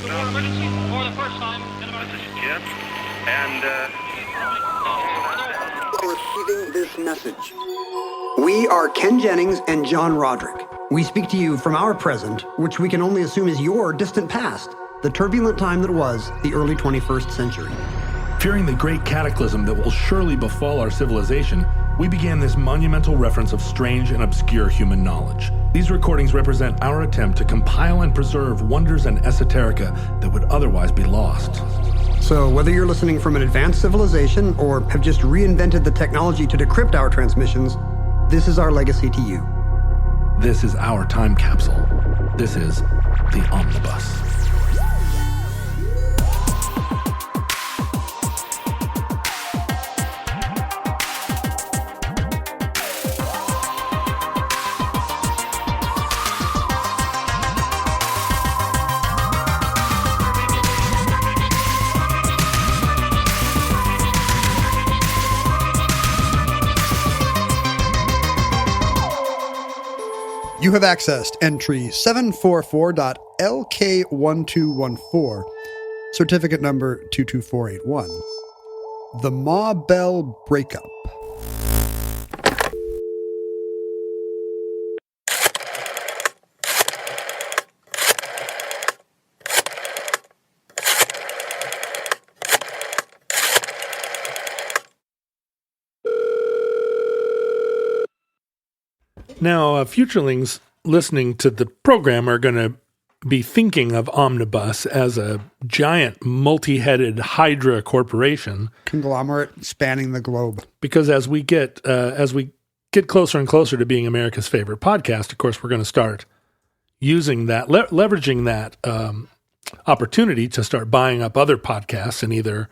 emergency for the first time in about... This is Jim, and Receiving this message. We are Ken Jennings and John Roderick. We speak to you from our present, which we can only assume is your distant past, the turbulent time that was the early 21st century. Fearing the great cataclysm that will surely befall our civilization, we began this monumental reference of strange and obscure human knowledge. These recordings represent our attempt to compile and preserve wonders and esoterica that would otherwise be lost. So whether you're listening from an advanced civilization or have just reinvented the technology to decrypt our transmissions, this is our legacy to you. This is our time capsule. This is the Omnibus. You have accessed entry 744.LK1214, certificate number 22481. The Ma Bell Breakup. Now, futurelings listening to the program are going to be thinking of Omnibus as a giant multi-headed Hydra corporation. Conglomerate spanning the globe. Because as we get closer and closer to being America's favorite podcast, of course, we're going to start using that, leveraging that opportunity to start buying up other podcasts and either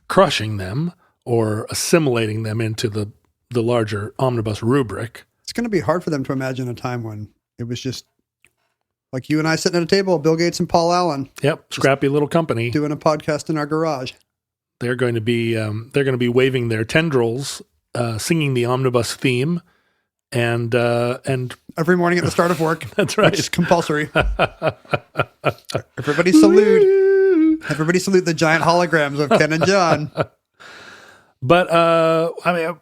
crushing them or assimilating them into the larger Omnibus rubric. It's going to be hard for them to imagine a time when it was just like you and I sitting at a table, Bill Gates and Paul Allen. Yep, scrappy little company doing a podcast in our garage. They're going to be waving their tendrils, singing the Omnibus theme, and every morning at the start of work. That's right, which is compulsory. Everybody salute! Everybody salute the giant holograms of Ken and John. But I mean.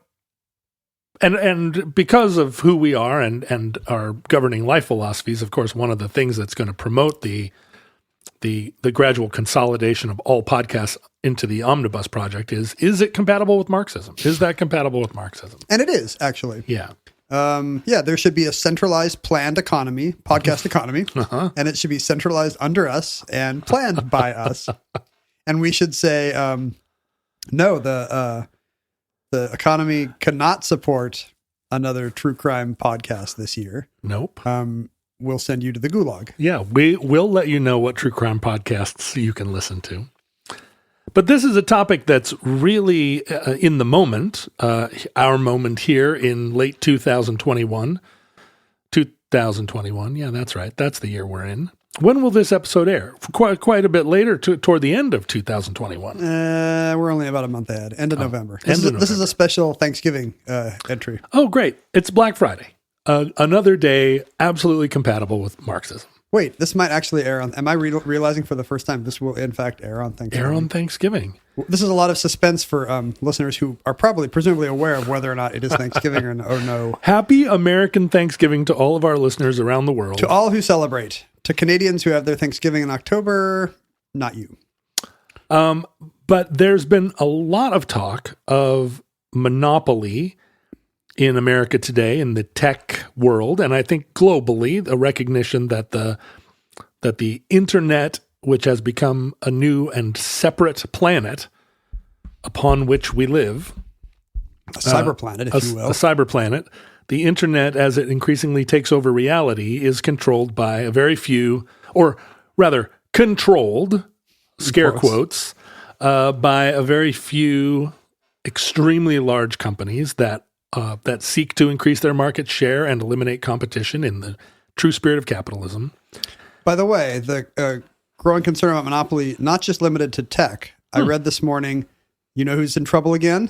And because of who we are and our governing life philosophies, of course, one of the things that's going to promote the gradual consolidation of all podcasts into the Omnibus project is it compatible with Marxism? Is that compatible with Marxism? And it is, actually. Yeah. There should be a centralized planned economy, podcast economy, and it should be centralized under us and planned by us. And we should say, no, the economy cannot support another true crime podcast this year. Nope. We'll send you to the gulag. Yeah, we'll let you know what true crime podcasts you can listen to. But this is a topic that's really in the moment, our moment here in late 2021. 2021, yeah, that's right. That's the year we're in. When will this episode air? Quite a bit later, toward the end of 2021. We're only about a month ahead. End of November. This is a special Thanksgiving entry. Oh, great. It's Black Friday. Another day absolutely compatible with Marxism. Wait, this might actually air on... Am I realizing for the first time this will, in fact, air on Thanksgiving? Air on Thanksgiving. This is a lot of suspense for listeners who are presumably aware of whether or not it is Thanksgiving or no. Happy American Thanksgiving to all of our listeners around the world. To all who celebrate. To Canadians who have their Thanksgiving in October, not you. But there's been a lot of talk of monopoly in America today in the tech world, and I think globally, a recognition that the internet, which has become a new and separate planet upon which we live, a cyber planet, if you will, a cyber planet. The internet, as it increasingly takes over reality, is controlled by a very few, or rather controlled, scare quotes, by a very few extremely large companies that seek to increase their market share and eliminate competition in the true spirit of capitalism. By the way, the growing concern about monopoly, not just limited to tech. I read this morning, you know who's in trouble again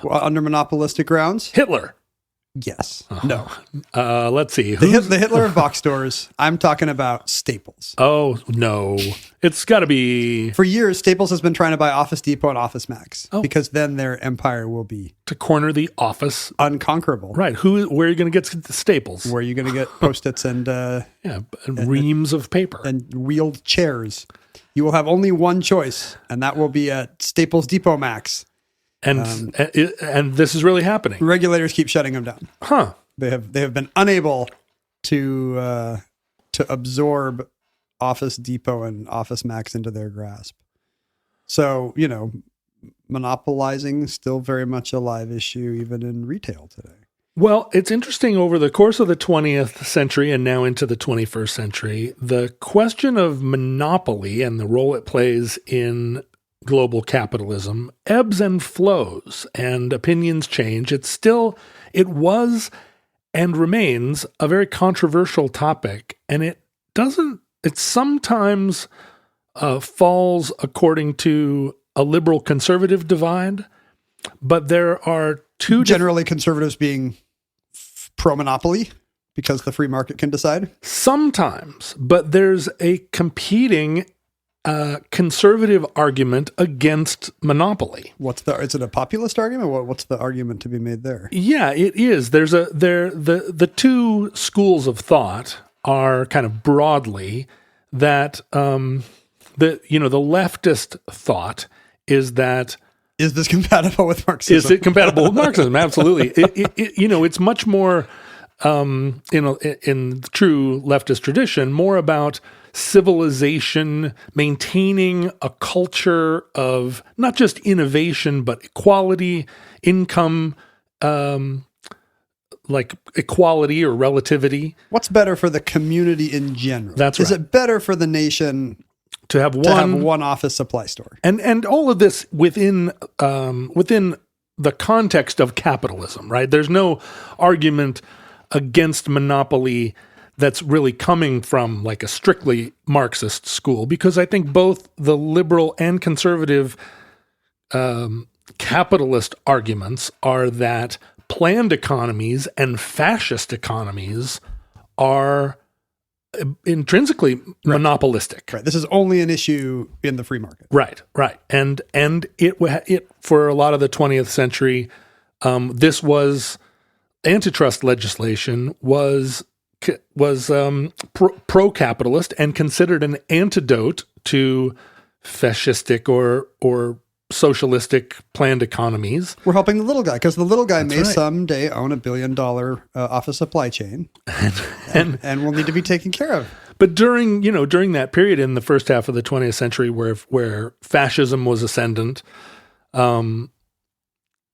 under monopolistic grounds? Hitler. Yes. No. Let's see. The Hitler of box stores. I'm talking about Staples. Oh, no. It's got to be... For years, Staples has been trying to buy Office Depot and Office Max because then their empire will be... To corner the office. Unconquerable. Right. Where are you going to get the Staples? Where are you going to get Post-its and... and reams of paper. And wheeled chairs. You will have only one choice, and that will be at Staples Depot Max. And this is really happening. Regulators keep shutting them down. Huh. They have been unable to absorb Office Depot and Office Max into their grasp. So, monopolizing still very much a live issue even in retail today. Well, it's interesting over the course of the 20th century and now into the 21st century, the question of monopoly and the role it plays in global capitalism ebbs and flows and opinions change. It was and remains a very controversial topic, and it sometimes falls according to a liberal conservative divide, but there are two generally conservatives being pro-monopoly because the free market can decide. Sometimes, but there's a competing conservative argument against monopoly. Is it a populist argument? What's the argument to be made there? Yeah, it is. The two schools of thought are kind of broadly that the leftist thought is that is this compatible with Marxism? Is it compatible with Marxism? Absolutely. It's much more in true leftist tradition, more about civilization, maintaining a culture of not just innovation, but equality, income, like equality or relativity. What's better for the community in general? That's right. Is it better for the nation to have one office supply store? And all of this within the context of capitalism, right? There's no argument against monopoly that's really coming from like a strictly Marxist school, because I think both the liberal and conservative capitalist arguments are that planned economies and fascist economies are intrinsically monopolistic. Right. This is only an issue in the free market. Right. And it for a lot of the 20th century, this was antitrust legislation was pro-capitalist and considered an antidote to fascistic or socialistic planned economies. We're helping the little guy because the little guy may right. someday own $1 billion office supply chain and will need to be taken care of. But during that period in the first half of the 20th century where fascism was ascendant,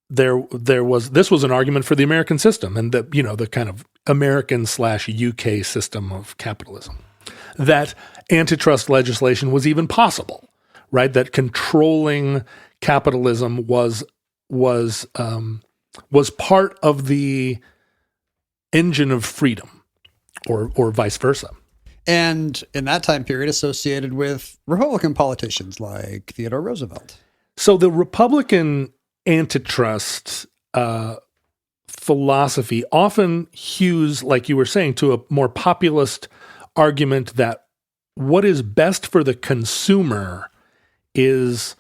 this was an argument for the American system and the kind of American/UK system of capitalism, that antitrust legislation was even possible, right? That controlling capitalism was part of the engine of freedom, or vice versa. And in that time period associated with Republican politicians like Theodore Roosevelt. So the Republican antitrust philosophy often hews, like you were saying, to a more populist argument that what is best for the consumer is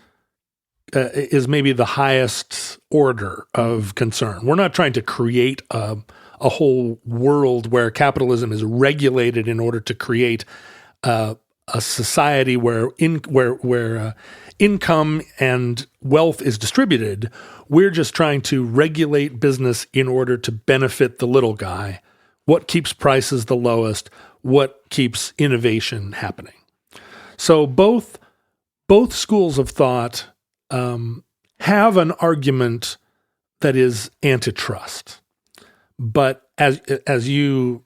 maybe the highest order of concern. We're not trying to create a whole world where capitalism is regulated in order to create a society where income and wealth is distributed. We're just trying to regulate business in order to benefit the little guy. What keeps prices the lowest? What keeps innovation happening? So both schools of thought have an argument that is antitrust, but as you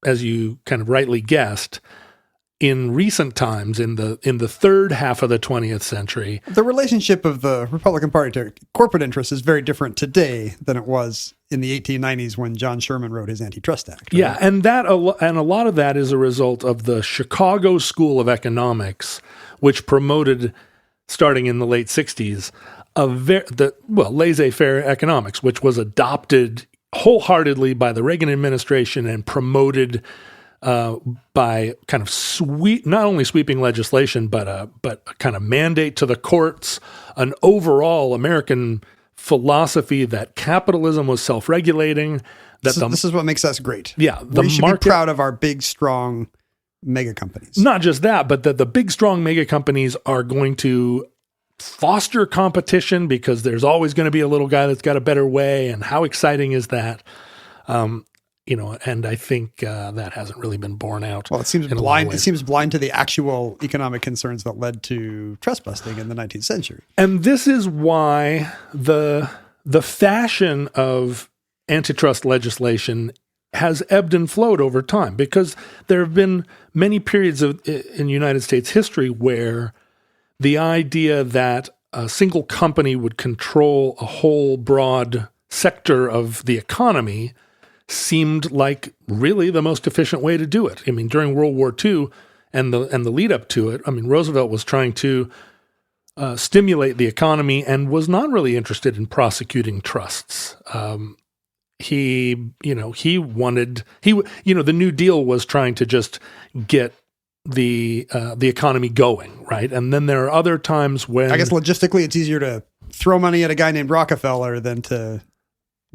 kind of rightly guessed, in recent times, in the third half of the 20th century, the relationship of the Republican Party to corporate interests is very different today than it was in the 1890s when John Sherman wrote his Antitrust Act. Right? Yeah, and a lot of that is a result of the Chicago School of Economics, which promoted, starting in the late 60s, laissez-faire economics, which was adopted wholeheartedly by the Reagan administration and promoted by kind of not only sweeping legislation, but a kind of mandate to the courts, an overall American philosophy that capitalism was self-regulating. This is what makes us great. Yeah, we should be proud of our big, strong mega companies. Not just that, but that the big, strong mega companies are going to foster competition because there's always going to be a little guy that's got a better way. And how exciting is that? And I think that hasn't really been borne out. Well, it seems blind. It seems blind to the actual economic concerns that led to trust busting in the 19th century. And this is why the fashion of antitrust legislation has ebbed and flowed over time, because there have been many periods in United States history where the idea that a single company would control a whole broad sector of the economy seemed like really the most efficient way to do it. I mean, during World War II and the lead up to it, I mean, Roosevelt was trying to stimulate the economy and was not really interested in prosecuting trusts. The New Deal was trying to just get the economy going, right? And then there are other times when I guess logistically it's easier to throw money at a guy named Rockefeller than to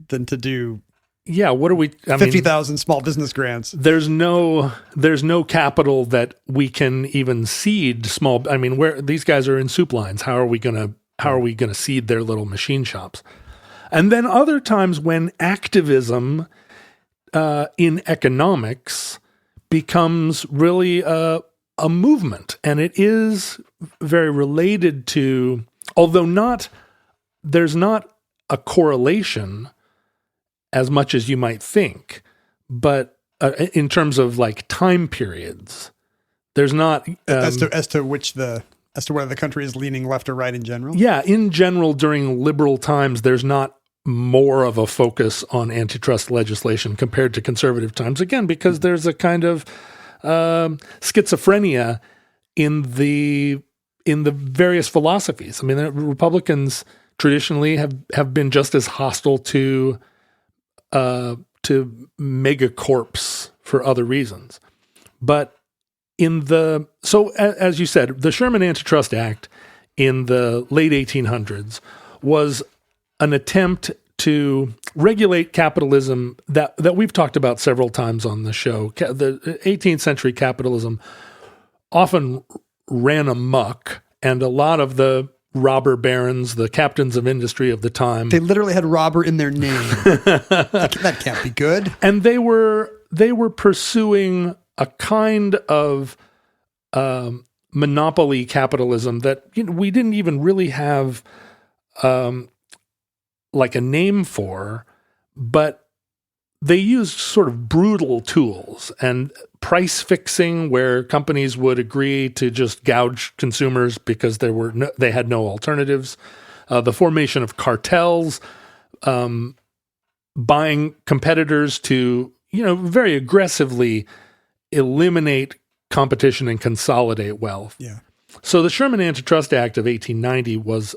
do. Yeah, what are we? 50,000 small business grants. There's no capital that we can even seed small. I mean, where these guys are in soup lines, how are we gonna seed their little machine shops? And then other times when activism in economics becomes really a movement, and it is very related to, although there's not a correlation as much as you might think, but in terms of like time periods, there's not as to whether the country is leaning left or right in general. Yeah, in general, during liberal times, there's not more of a focus on antitrust legislation compared to conservative times. Again, because there's a kind of schizophrenia in the various philosophies. I mean, the Republicans traditionally have been just as hostile to megacorps for other reasons. But as you said, the Sherman Antitrust Act in the late 1800s was an attempt to regulate capitalism that we've talked about several times on the show. The 18th century capitalism often ran amok, and a lot of the robber barons, the captains of industry of the time, they literally had robber in their name. That can't be good. And they were pursuing a kind of monopoly capitalism that we didn't even really have like a name for, but they used sort of brutal tools and price fixing, where companies would agree to just gouge consumers because they had no alternatives. The formation of cartels, buying competitors to very aggressively eliminate competition and consolidate wealth. Yeah. So the Sherman Antitrust Act of 1890 was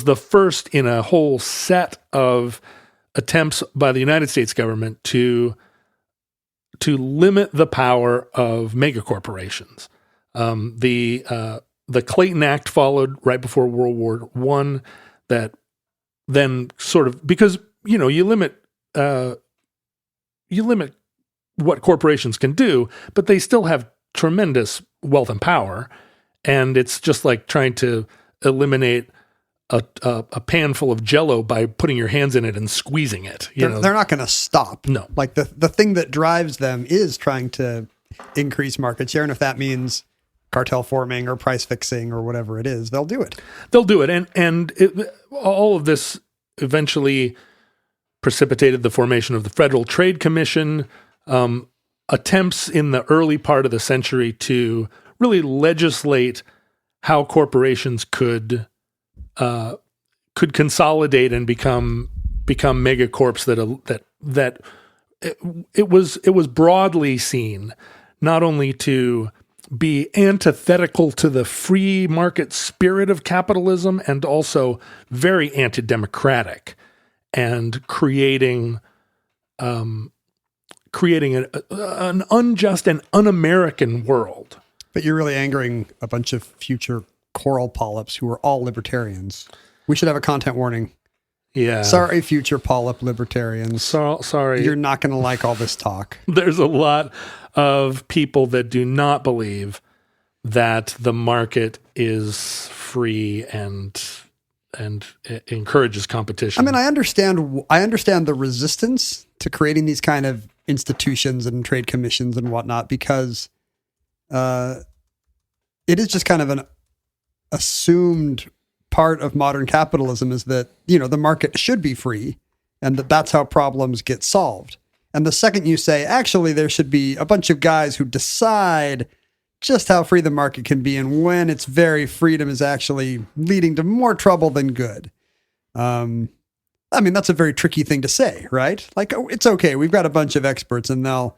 the first in a whole set of attempts by the United States government to limit the power of megacorporations. The Clayton Act followed right before World War I. That then sort of, because you limit what corporations can do, but they still have tremendous wealth and power, and it's just like trying to eliminate a pan full of Jell-O by putting your hands in it and squeezing it. They're not going to stop. No. Like the thing that drives them is trying to increase market share. And if that means cartel forming or price fixing or whatever it is, they'll do it. They'll do it. And all of this eventually precipitated the formation of the Federal Trade Commission, attempts in the early part of the century to really legislate how corporations could consolidate and become megacorps that it was broadly seen not only to be antithetical to the free market spirit of capitalism and also very anti-democratic. and creating an unjust and un-American world. But you're really angering a bunch of future coral polyps who are all libertarians. We should have a content warning. Yeah. Sorry, future polyp libertarians. Sorry. You're not going to like all this talk. There's a lot of people that do not believe that the market is free and it encourages competition. I mean, I understand the resistance to creating these kind of institutions and trade commissions and whatnot, because it is just kind of an assumed part of modern capitalism is that, the market should be free and that's how problems get solved. And the second you say, actually, there should be a bunch of guys who decide just how free the market can be and when its very freedom is actually leading to more trouble than good. I mean, that's a very tricky thing to say, right? Like, oh, it's okay. We've got a bunch of experts and they'll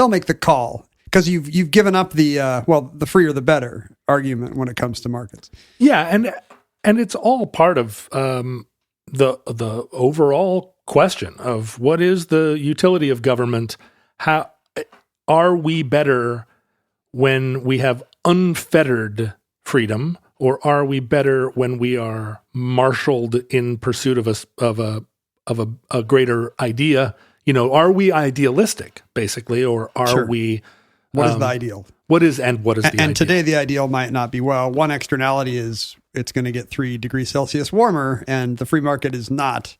make the call because you've given up the freer the better argument when it comes to markets. Yeah. And it's all part of the overall question of what is the utility of government? How are we better when we have unfettered freedom, or are we better when we are marshaled in pursuit of a greater idea? Are we idealistic basically, or are we? What is the ideal? What is the ideal? And today the ideal might not be, one externality is it's going to get 3 degrees Celsius warmer, and the free market is not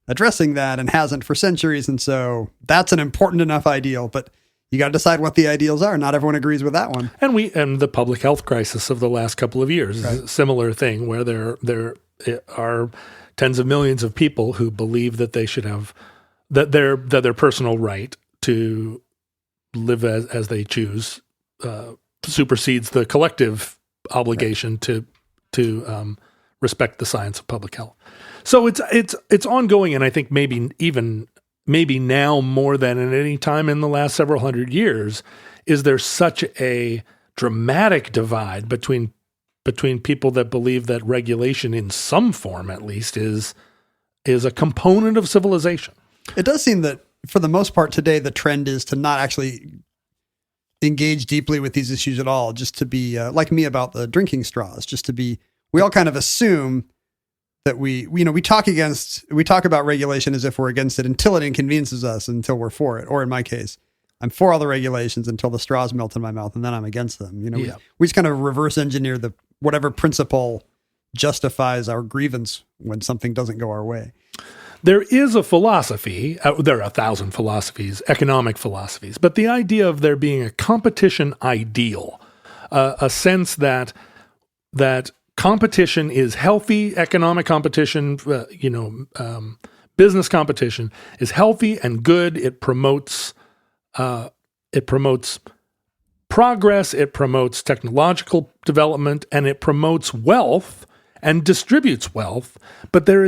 addressing that and hasn't for centuries. And so that's an important enough ideal, but you got to decide what the ideals are. Not everyone agrees with that one. And the public health crisis of the last couple of years right. is a similar thing where there are tens of millions of people who believe that they should have that their personal right to live as they choose supersedes the collective obligation to respect the science of public health. So it's ongoing, and I think maybe now more than at any time in the last several hundred years, is there such a dramatic divide between people that believe that regulation in some form at least is a component of civilization. It does seem that for the most part today, the trend is to not actually engage deeply with these issues at all, just to be like me about the drinking straws, we all kind of assume that we talk about regulation as if we're against it until it inconveniences us, until we're for it. Or in my case, I'm for all the regulations until the straws melt in my mouth and then I'm against them. We just kind of reverse engineer whatever principle justifies our grievance when something doesn't go our way. There is a philosophy, there are 1,000 philosophies, economic philosophies, but the idea of there being a competition ideal, a sense that competition is healthy, economic competition, business competition is healthy and good. It promotes progress, it promotes technological development, and it promotes wealth and distributes wealth, but there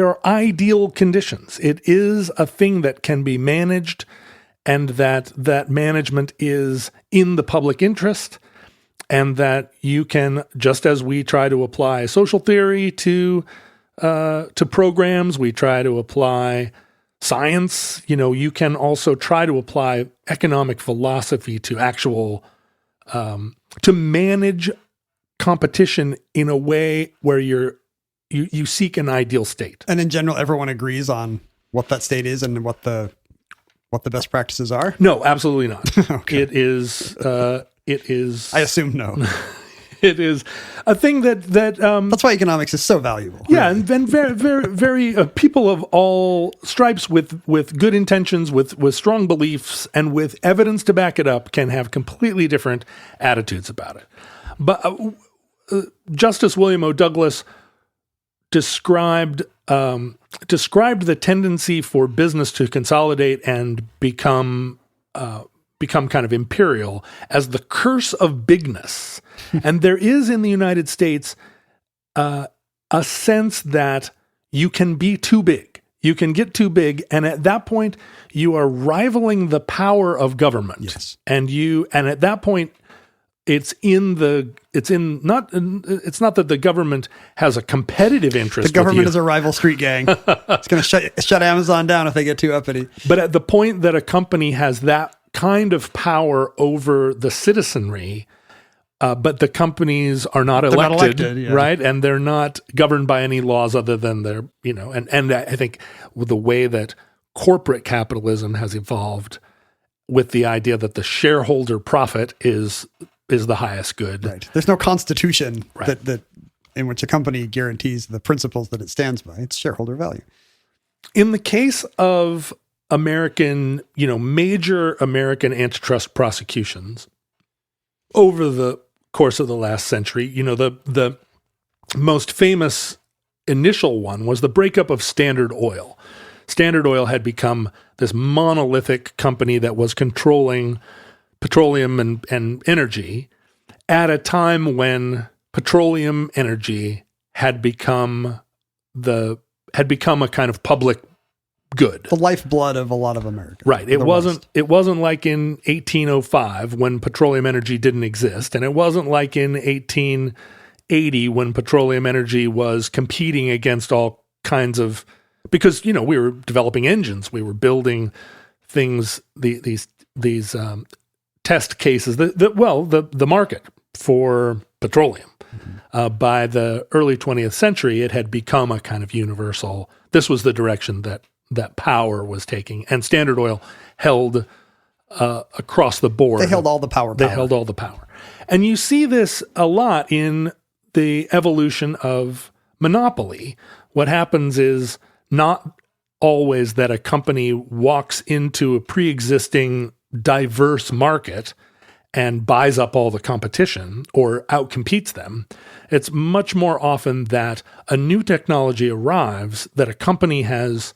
are ideal conditions. It is a thing that can be managed, and that management is in the public interest, and that you can, just as we try to apply social theory to programs, we try to apply science. You can also try to apply economic philosophy to actual to manage competition in a way where you seek an ideal state. And in general, everyone agrees on what that state is and what the best practices are? No, absolutely not. Okay. It is. I assume no. It is a thing that that's why economics is so valuable. Yeah, and then very, very, very people of all stripes with good intentions, with strong beliefs, and with evidence to back it up, can have completely different attitudes about it. But Justice William O. Douglas described the tendency for business to consolidate and become kind of imperial as the curse of bigness. And there is in the United States a sense that you can be too big. You can get too big, and at that point, you are rivaling the power of government. Yes. And at that point, it's not that the government has a competitive interest. The government with you. is a rival street gang. It's going to shut Amazon down if they get too uppity. But at the point that a company has that kind of power over the citizenry, but the companies are not elected, yeah. right? And they're not governed by any laws other than their, and I think with the way that corporate capitalism has evolved with the idea that the shareholder profit is the highest good. Right. There's no constitution Right. that in which a company guarantees the principles that it stands by. It's shareholder value. In the case of major American antitrust prosecutions over the course of the last century, the most famous initial one was the breakup of Standard Oil. Standard Oil had become this monolithic company that was controlling petroleum and energy at a time when petroleum energy had become a kind of public good. The lifeblood of a lot of America. Right. It wasn't like in 1805 when petroleum energy didn't exist, and it wasn't like in 1880 when petroleum energy was competing against all kinds of, because we were developing engines, we were building things, these test cases, the market for petroleum. By the early 20th century, it had become a kind of universal. This was the direction that power was taking, and Standard Oil held across the board. They held all the power. They held all the power. And you see this a lot in the evolution of monopoly. What happens is not always that a company walks into a pre-existing diverse market and buys up all the competition or outcompetes them. It's much more often that a new technology arrives that a company has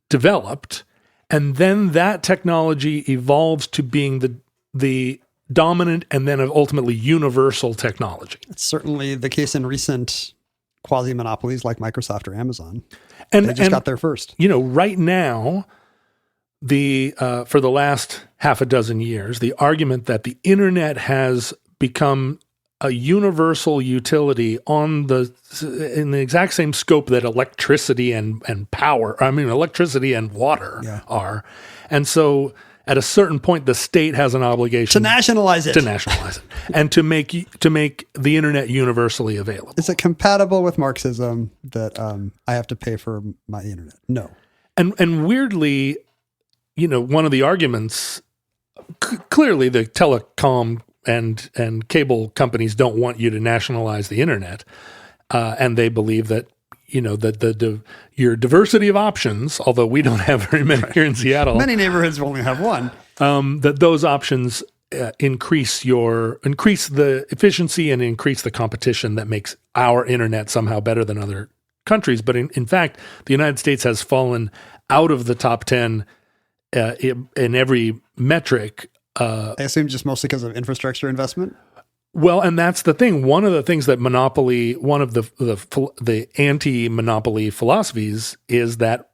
developed, and then that technology evolves to being the dominant and then ultimately universal technology. It's certainly the case in recent quasi-monopolies like Microsoft or Amazon. And they just got there first. Right now, for the last half a dozen years, the argument that the internet has become a universal utility in the exact same scope that electricity and electricity and water are. And so at a certain point, the state has an obligation to nationalize it. And to make the internet universally available. Is it compatible with Marxism that I have to pay for my internet? No. And weirdly, one of the arguments, clearly the telecom and cable companies don't want you to nationalize the internet, and they believe that your diversity of options, although we don't have very many here in Seattle, many neighborhoods only have one, that those options increase the efficiency and increase the competition that makes our internet somehow better than other countries. But in fact, the United States has fallen out of the top 10 in every metric. I assume just mostly because of infrastructure investment. Well, and that's the thing. One of the things that one of the anti-monopoly philosophies is that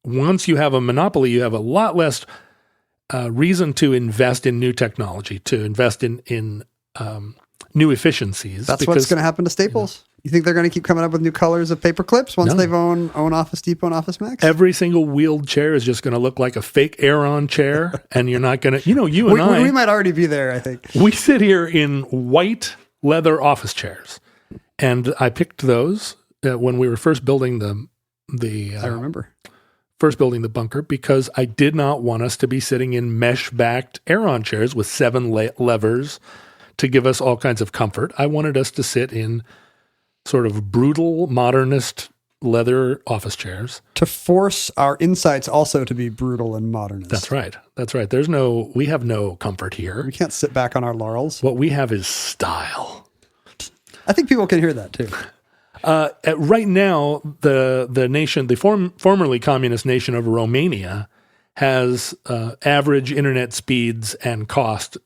once you have a monopoly, you have a lot less reason to invest in new technology, to invest in new efficiencies. That's what's going to happen to Staples. You think they're going to keep coming up with new colors of paper clips once they've own Office Depot and Office Max? Every single wheeled chair is just going to look like a fake Aeron chair, and you're not going to, we might already be there, I think. We sit here in white leather office chairs, and I picked those when we were first building I remember. First building the bunker, because I did not want us to be sitting in mesh-backed Aeron chairs with 7 levers to give us all kinds of comfort. I wanted us to sit in sort of brutal modernist leather office chairs. To force our insights also to be brutal and modernist. That's right. We have no comfort here. We can't sit back on our laurels. What we have is style. I think people can hear that too. Right now, the nation, the formerly communist nation of Romania, has average internet speeds and cost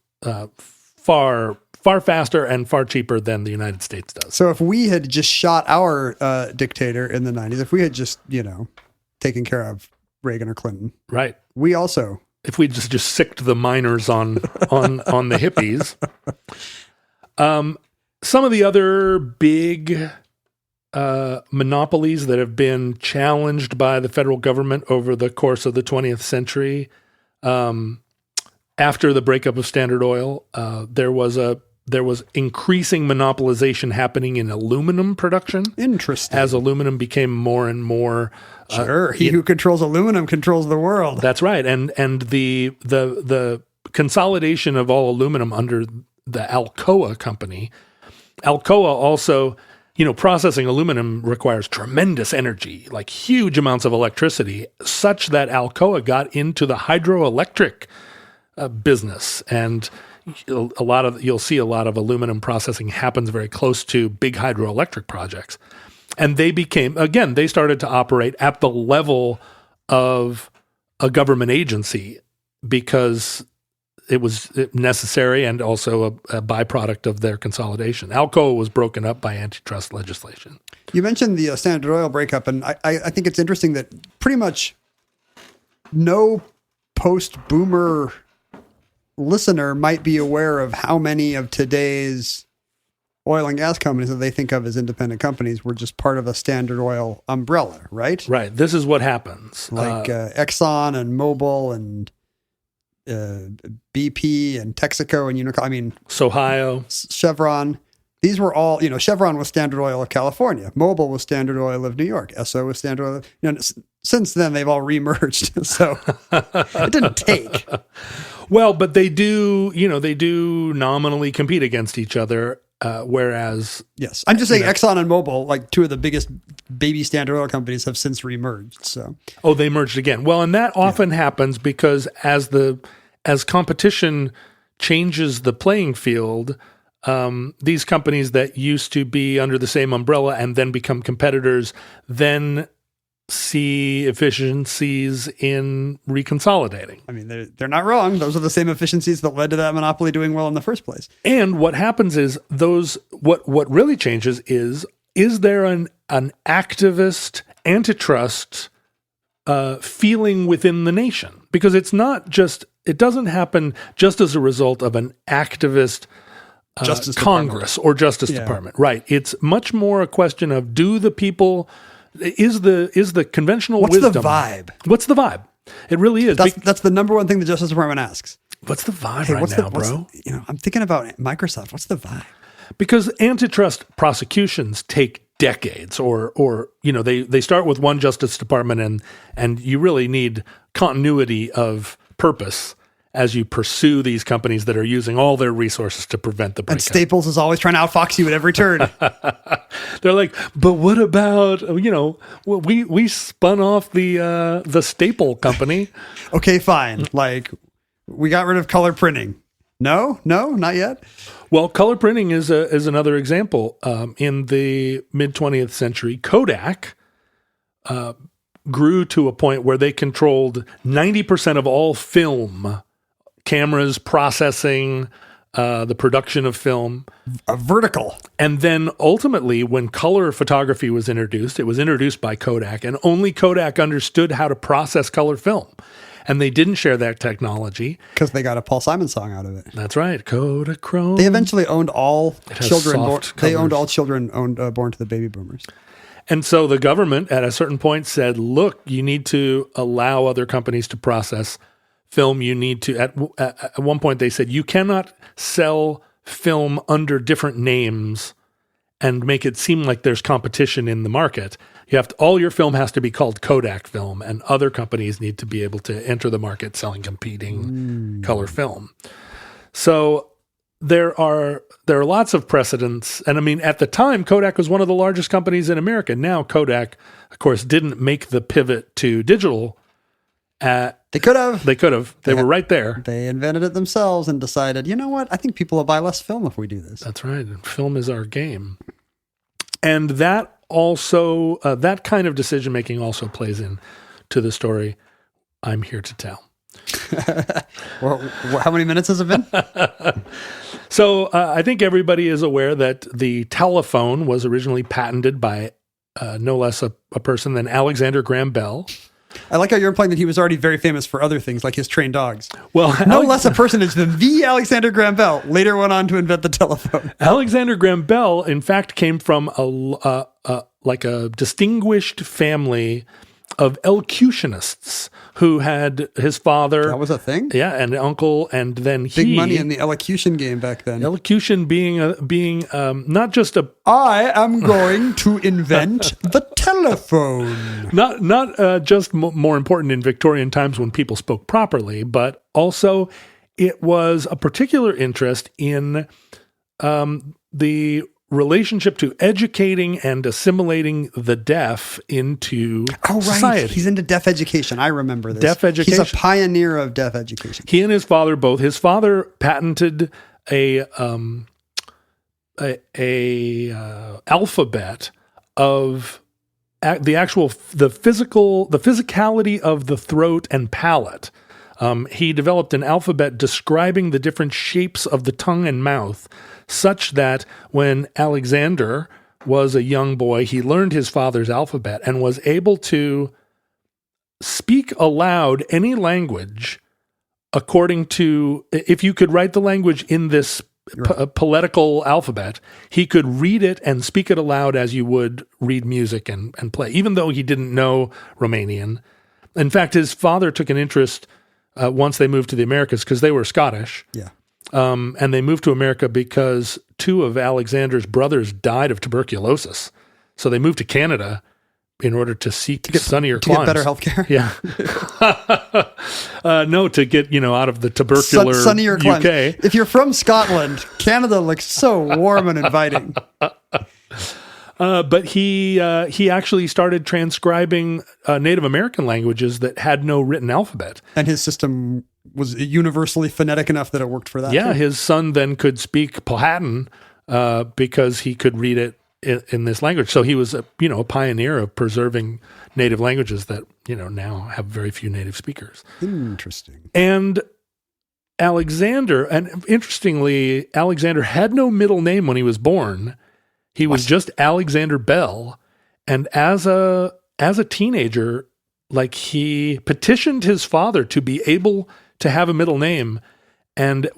far faster and far cheaper than the United States does. So if we had just shot our dictator in the 90s, if we had just, taken care of Reagan or Clinton. Right. We also. If we just sicked the miners on the hippies. Some of the other big monopolies that have been challenged by the federal government over the course of the 20th century, after the breakup of Standard Oil, there was increasing monopolization happening in aluminum production. Interesting. As aluminum became more and more. Sure. He who controls aluminum controls the world. That's right. And the consolidation of all aluminum under the Alcoa company. Alcoa also, processing aluminum requires tremendous energy, like huge amounts of electricity, such that Alcoa got into the hydroelectric business. And you'll see a lot of aluminum processing happens very close to big hydroelectric projects. And they started to operate at the level of a government agency because it was necessary and also a byproduct of their consolidation. Alcoa was broken up by antitrust legislation. You mentioned the Standard Oil breakup, and I think it's interesting that pretty much no post-boomer listener might be aware of how many of today's oil and gas companies that they think of as independent companies were just part of a Standard Oil umbrella, right? Right. This is what happens. Like Exxon and Mobil and BP and Texaco and Ohio, Chevron. These were all, Chevron was Standard Oil of California. Mobil was Standard Oil of New York. Esso was Standard Oil. Since then, they've all remerged. So it didn't take. Well, but they do nominally compete against each other. Whereas, yes, I'm just saying Exxon and Mobil, like two of the biggest baby Standard Oil companies, have since remerged. So, they merged again. Well, and that often happens because as competition changes the playing field, these companies that used to be under the same umbrella and then become competitors then see efficiencies in reconsolidating. I mean, they're not wrong. Those are the same efficiencies that led to that monopoly doing well in the first place. And what happens is what really changes is there an activist antitrust feeling within the nation? Because it doesn't happen just as a result of an activist Justice Congress or Justice Department. Right. It's much more a question of is the conventional wisdom. What's the vibe? What's the vibe? It really is. That's the number one thing the Justice Department asks. What's the vibe now, bro? I'm thinking about Microsoft. What's the vibe? Because antitrust prosecutions take decades or they start with one Justice Department and you really need continuity of purpose as you pursue these companies that are using all their resources to prevent the breakup. And Staples is always trying to outfox you at every turn. They're like, but what about, we spun off the Staple company. Okay, fine. Like, we got rid of color printing. No, not yet. Well, color printing is another example. In the mid-20th century, Kodak grew to a point where they controlled 90% of all film, cameras, processing, the production of film. A vertical. And then ultimately, when color photography was introduced, it was introduced by Kodak, and only Kodak understood how to process color film. And they didn't share that technology. Because they got a Paul Simon song out of it. That's right. Kodachrome. They eventually owned all children. Born to the baby boomers. And so the government at a certain point said, look, you need to allow other companies to process film. You need to, at one point they said, you cannot sell film under different names and make it seem like there's competition in the market. All your film has to be called Kodak film, and other companies need to be able to enter the market selling competing color film. So there are lots of precedents. And I mean, at the time, Kodak was one of the largest companies in America. Now Kodak, of course, didn't make the pivot to digital. They could have. They were right there. They invented it themselves and decided, you know what? I think people will buy less film if we do this. That's right. Film is our game. And that also, that kind of decision-making also plays in to the story I'm here to tell. Well, how many minutes has it been? So I think everybody is aware that the telephone was originally patented by no less a person than Alexander Graham Bell. I like how you're implying that he was already very famous for other things, like his trained dogs. Well, No less a personage than the Alexander Graham Bell later went on to invent the telephone. Alexander Graham Bell, in fact, came from a distinguished family of elocutionists who had his father. That was a thing? Yeah, and uncle, and then he. Big money in the elocution game back then. Elocution being not just a. I am going to invent the telephone. Not just more important in Victorian times when people spoke properly, but also it was a particular interest in the relationship to educating and assimilating the deaf into society. He's into deaf education. I remember this. Deaf education. He's a pioneer of deaf education. He and his father both. His father patented a alphabet of the physicality of the throat and palate. He developed an alphabet describing the different shapes of the tongue and mouth, such that when Alexander was a young boy, he learned his father's alphabet and was able to speak aloud any language according to, if you could write the language in this poetical alphabet, he could read it and speak it aloud as you would read music and play, even though he didn't know Romanian. In fact, his father took an interest once they moved to the Americas because they were Scottish. Yeah. And they moved to America because two of Alexander's brothers died of tuberculosis. So they moved to Canada in order to seek sunnier climes. To get better healthcare? Yeah. No, to get, out of the tubercular sunnier UK. climes. If you're from Scotland, Canada looks so warm and inviting. But he actually started transcribing Native American languages that had no written alphabet. And his system was universally phonetic enough that it worked for that. Yeah, too. his son then could speak Powhatan because he could read it in this language. So he was a pioneer of preserving native languages that now have very few native speakers. Interesting. And interestingly, Alexander had no middle name when he was born. He was just Alexander Bell, and as a teenager, he petitioned his father to be able to have a middle name, and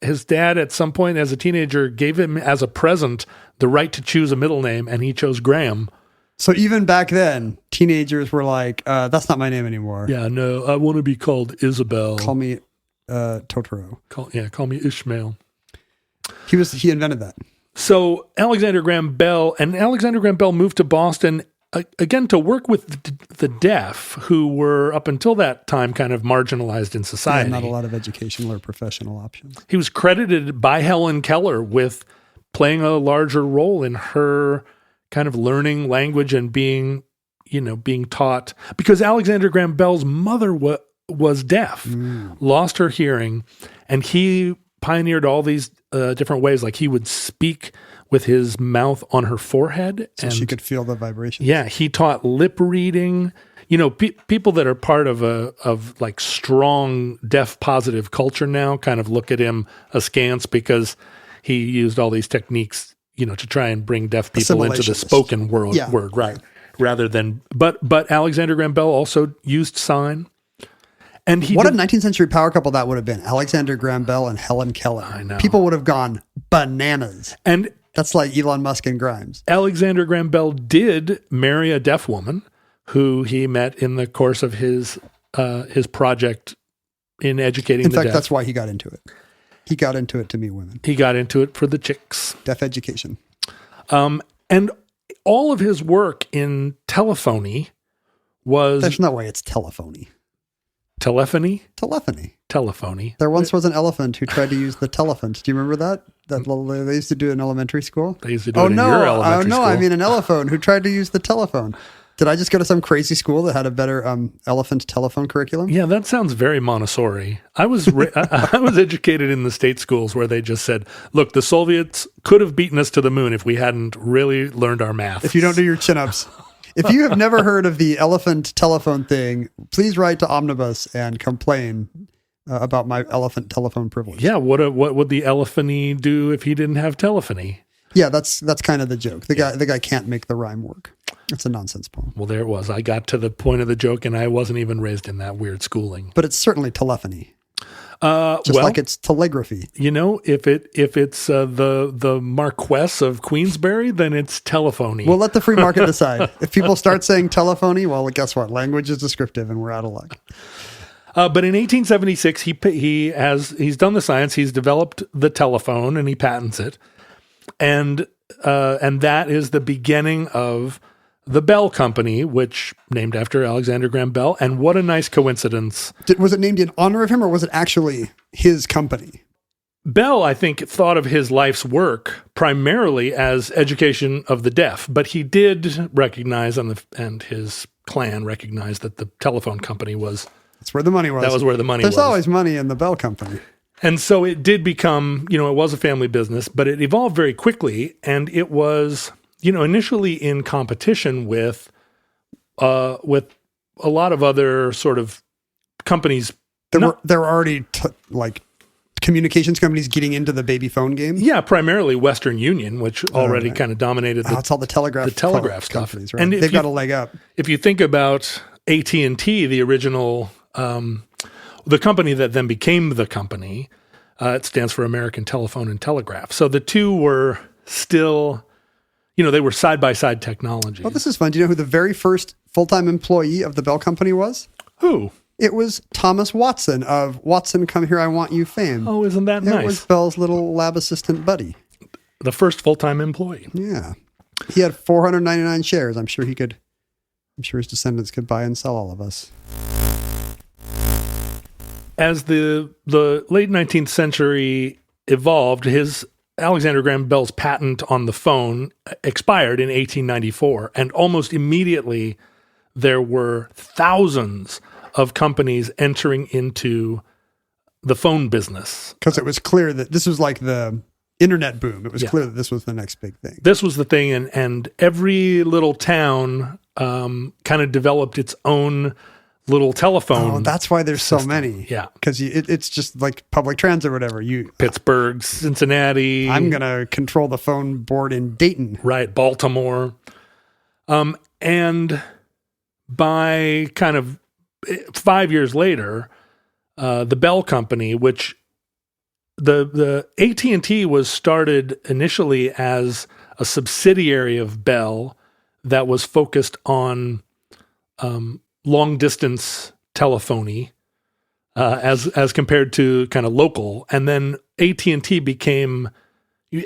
his dad at some point as a teenager gave him as a present the right to choose a middle name, and he chose Graham. So even back then, teenagers were like, "That's not my name anymore." Yeah, no, I want to be called Isabel. Call me Totoro. Call me Ishmael. He invented that. So Alexander Graham Bell moved to Boston again to work with the deaf, who were up until that time kind of marginalized in society. Not a lot of educational or professional options. He was credited by Helen Keller with playing a larger role in her kind of learning language and being taught, because Alexander Graham Bell's mother was deaf, lost her hearing, and he pioneered all these different ways. Like he would speak with his mouth on her forehead, so she could feel the vibrations. Yeah, he taught lip reading. People that are part of strong deaf positive culture now kind of look at him askance because he used all these techniques, to try and bring deaf people into the spoken word, right? Rather than, but Alexander Graham Bell also used sign. And what a 19th century power couple that would have been. Alexander Graham Bell and Helen Keller. I know. People would have gone bananas. And that's like Elon Musk and Grimes. Alexander Graham Bell did marry a deaf woman who he met in the course of his project in educating the deaf. In fact, that's why he got into it. He got into it to meet women. He got into it for the chicks. Deaf education. And all of his work in telephony was... There's no way it's telephony. Telephony? Telephony. There once was an elephant who tried to use the telephone. Do you remember that? They used to do it in elementary school? They used to do it in your elementary school. I mean an elephant who tried to use the telephone. Did I just go to some crazy school that had a better elephant telephone curriculum? Yeah, that sounds very Montessori. I was I was educated in the state schools where they just said, look, the Soviets could have beaten us to the moon if we hadn't really learned our math. If you don't do your chin-ups. If you have never heard of the elephant telephone thing, please write to Omnibus and complain about my elephant telephone privilege. Yeah, what would the elephany do if he didn't have telephony? Yeah, that's kind of the joke. The guy can't make the rhyme work. That's a nonsense poem. Well, there it was. I got to the point of the joke, and I wasn't even raised in that weird schooling. But it's certainly telephony. Just like it's telegraphy. You know, if it's the Marquess of Queensberry, then it's telephony. We'll let the free market decide. If people start saying telephony, well, guess what? Language is descriptive, and we're out of luck. But in 1876, he's done the science. He's developed the telephone, and he patents it, and that is the beginning of the Bell Company, which named after Alexander Graham Bell. And what a nice coincidence! Was it named in honor of him, or was it actually his company? Bell, I think, thought of his life's work primarily as education of the deaf, but he did recognize, and his clan recognized, that the telephone company was. That's where the money was. That was where the money was. There's always money in the Bell Company. And so it did become, it was a family business, but it evolved very quickly, and it was, initially in competition with a lot of other sort of companies. There were already communications companies getting into the baby phone game. Yeah, primarily Western Union, which already kind of dominated. It's all the telegraph stuff. Companies, right? And they've got a leg up. If you think about AT&T, the original, the company that then became the company, it stands for American Telephone and Telegraph. So the two were still, they were side-by-side technology. Oh, this is fun. Do you know who the very first full-time employee of the Bell Company was? Who? It was Thomas Watson of Watson, Come Here, I Want You fame. Oh, isn't that nice? It was Bell's little lab assistant buddy. The first full-time employee. Yeah. He had 499 shares. I'm sure his descendants could buy and sell all of us. As the late 19th century evolved, Alexander Graham Bell's patent on the phone expired in 1894, and almost immediately there were thousands of companies entering into the phone business. Because it was clear that this was like the internet boom. It was clear that this was the next big thing. This was the thing, and every little town kind of developed its own little telephone. Oh, that's why there's system. So many. Yeah. Because it's just like public transit or whatever. Pittsburgh, Cincinnati. I'm going to control the phone board in Dayton. Right, Baltimore. And by kind of 5 years later, the Bell Company, which the AT&T was started initially as a subsidiary of Bell that was focused on long distance telephony as compared to kind of local, and then AT&T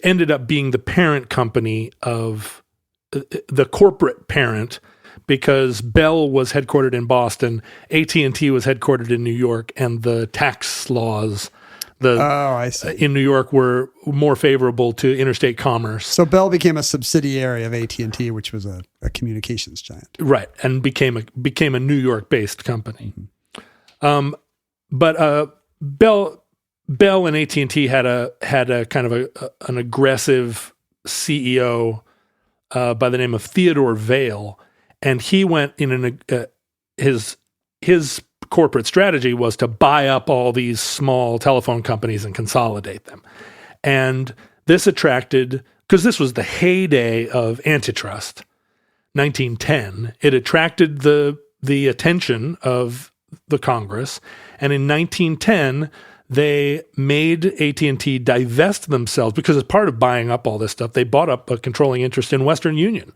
ended up being the parent company of the corporate parent, because Bell was headquartered in Boston, AT&T was headquartered in New York, and the tax laws I see. In New York were more favorable to interstate commerce. So Bell became a subsidiary of AT&T, which was a communications giant. Right, and became a New York-based company. Mm-hmm. But Bell and AT&T had a kind of an aggressive CEO by the name of Theodore Vail, and he went in his corporate strategy was to buy up all these small telephone companies and consolidate them. And this attracted, because this was the heyday of antitrust, 1910, it attracted the attention of the Congress. And in 1910, they made AT&T divest themselves, because as part of buying up all this stuff, they bought up a controlling interest in Western Union.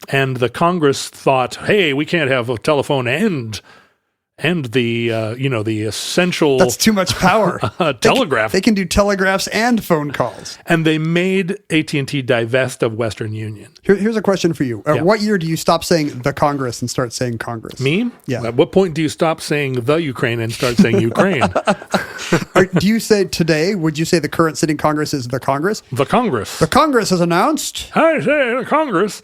And the Congress thought, hey, we can't have a telephone and the the essential, that's too much power. Telegraph. They can do telegraphs and phone calls. And they made AT&T divest of Western Union. Here's a question for you. At what year do you stop saying the Congress and start saying Congress? Me? Yeah. At what point do you stop saying the Ukraine and start saying Ukraine? Do you say today, would you say the current sitting Congress is the Congress? The Congress. The Congress has announced. I say the Congress.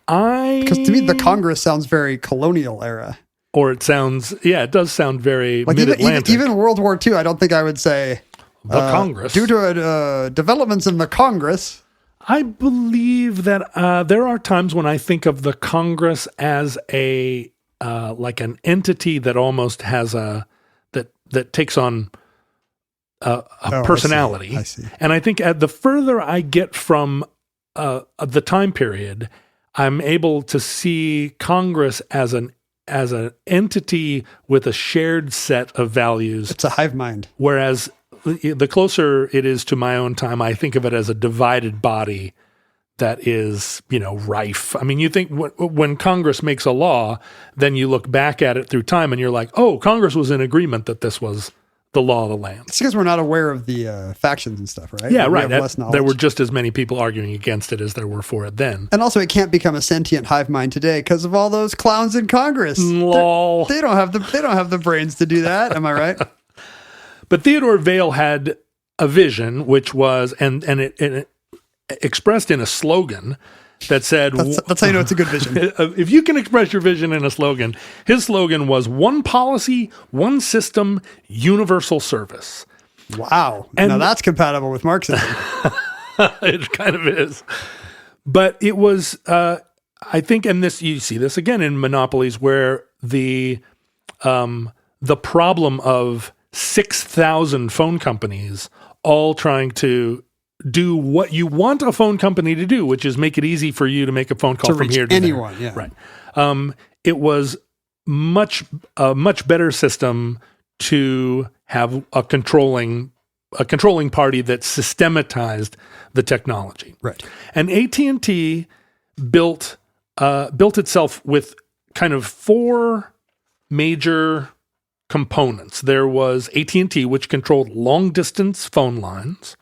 Because to me, the Congress sounds very colonial era. Or it sounds, it does sound very mid-Atlantic. Even World War II, I don't think I would say the Congress. Due to developments in the Congress. I believe that there are times when I think of the Congress as a like an entity that almost has that takes on a personality. I see. And I think the further I get from the time period, I'm able to see Congress as an entity with a shared set of values. It's a hive mind. Whereas the closer it is to my own time, I think of it as a divided body that is, rife. I mean, you think when Congress makes a law, then you look back at it through time and you're like, oh, Congress was in agreement that this was the law of the land. It's because we're not aware of the factions and stuff, right? Yeah, right. We have less knowledge. There were just as many people arguing against it as there were for it then. And also, it can't become a sentient hive mind today because of all those clowns in Congress. Lol. They don't have the brains to do that. Am I right? But Theodore Vail had a vision, which was, and it expressed in a slogan that said, that's how you know it's a good vision. If you can express your vision in a slogan, his slogan was one policy, one system, universal service. Wow. And now that's compatible with Marxism. It kind of is. But it was, I think, and this, you see this again in monopolies where the problem of 6,000 phone companies all trying to do what you want a phone company to do, which is make it easy for you to make a phone call from here to anyone. there. Yeah. Right. It was a much better system to have a controlling party that systematized the technology. Right. And AT&T built itself with kind of four major components. There was AT&T, which controlled long distance phone lines.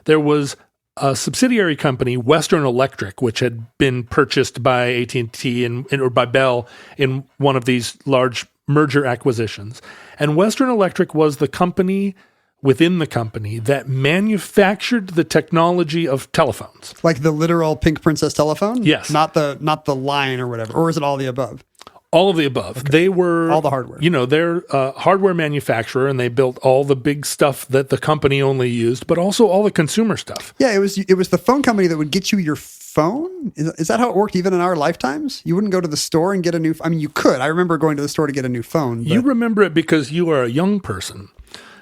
There was a subsidiary company, Western Electric, which had been purchased by AT&T or by Bell in one of these large merger acquisitions. And Western Electric was the company within the company that manufactured the technology of telephones. Like the literal Pink Princess telephone? Yes. Not the line or whatever. Or is it all the above? All of the above. Okay. They were all the hardware. They're a hardware manufacturer, and they built all the big stuff that the company only used, but also all the consumer stuff. Yeah, it was the phone company that would get you your phone. Is that how it worked even in our lifetimes? You wouldn't go to the store and get a new. I mean, you could. I remember going to the store to get a new phone. You remember it because you are a young person.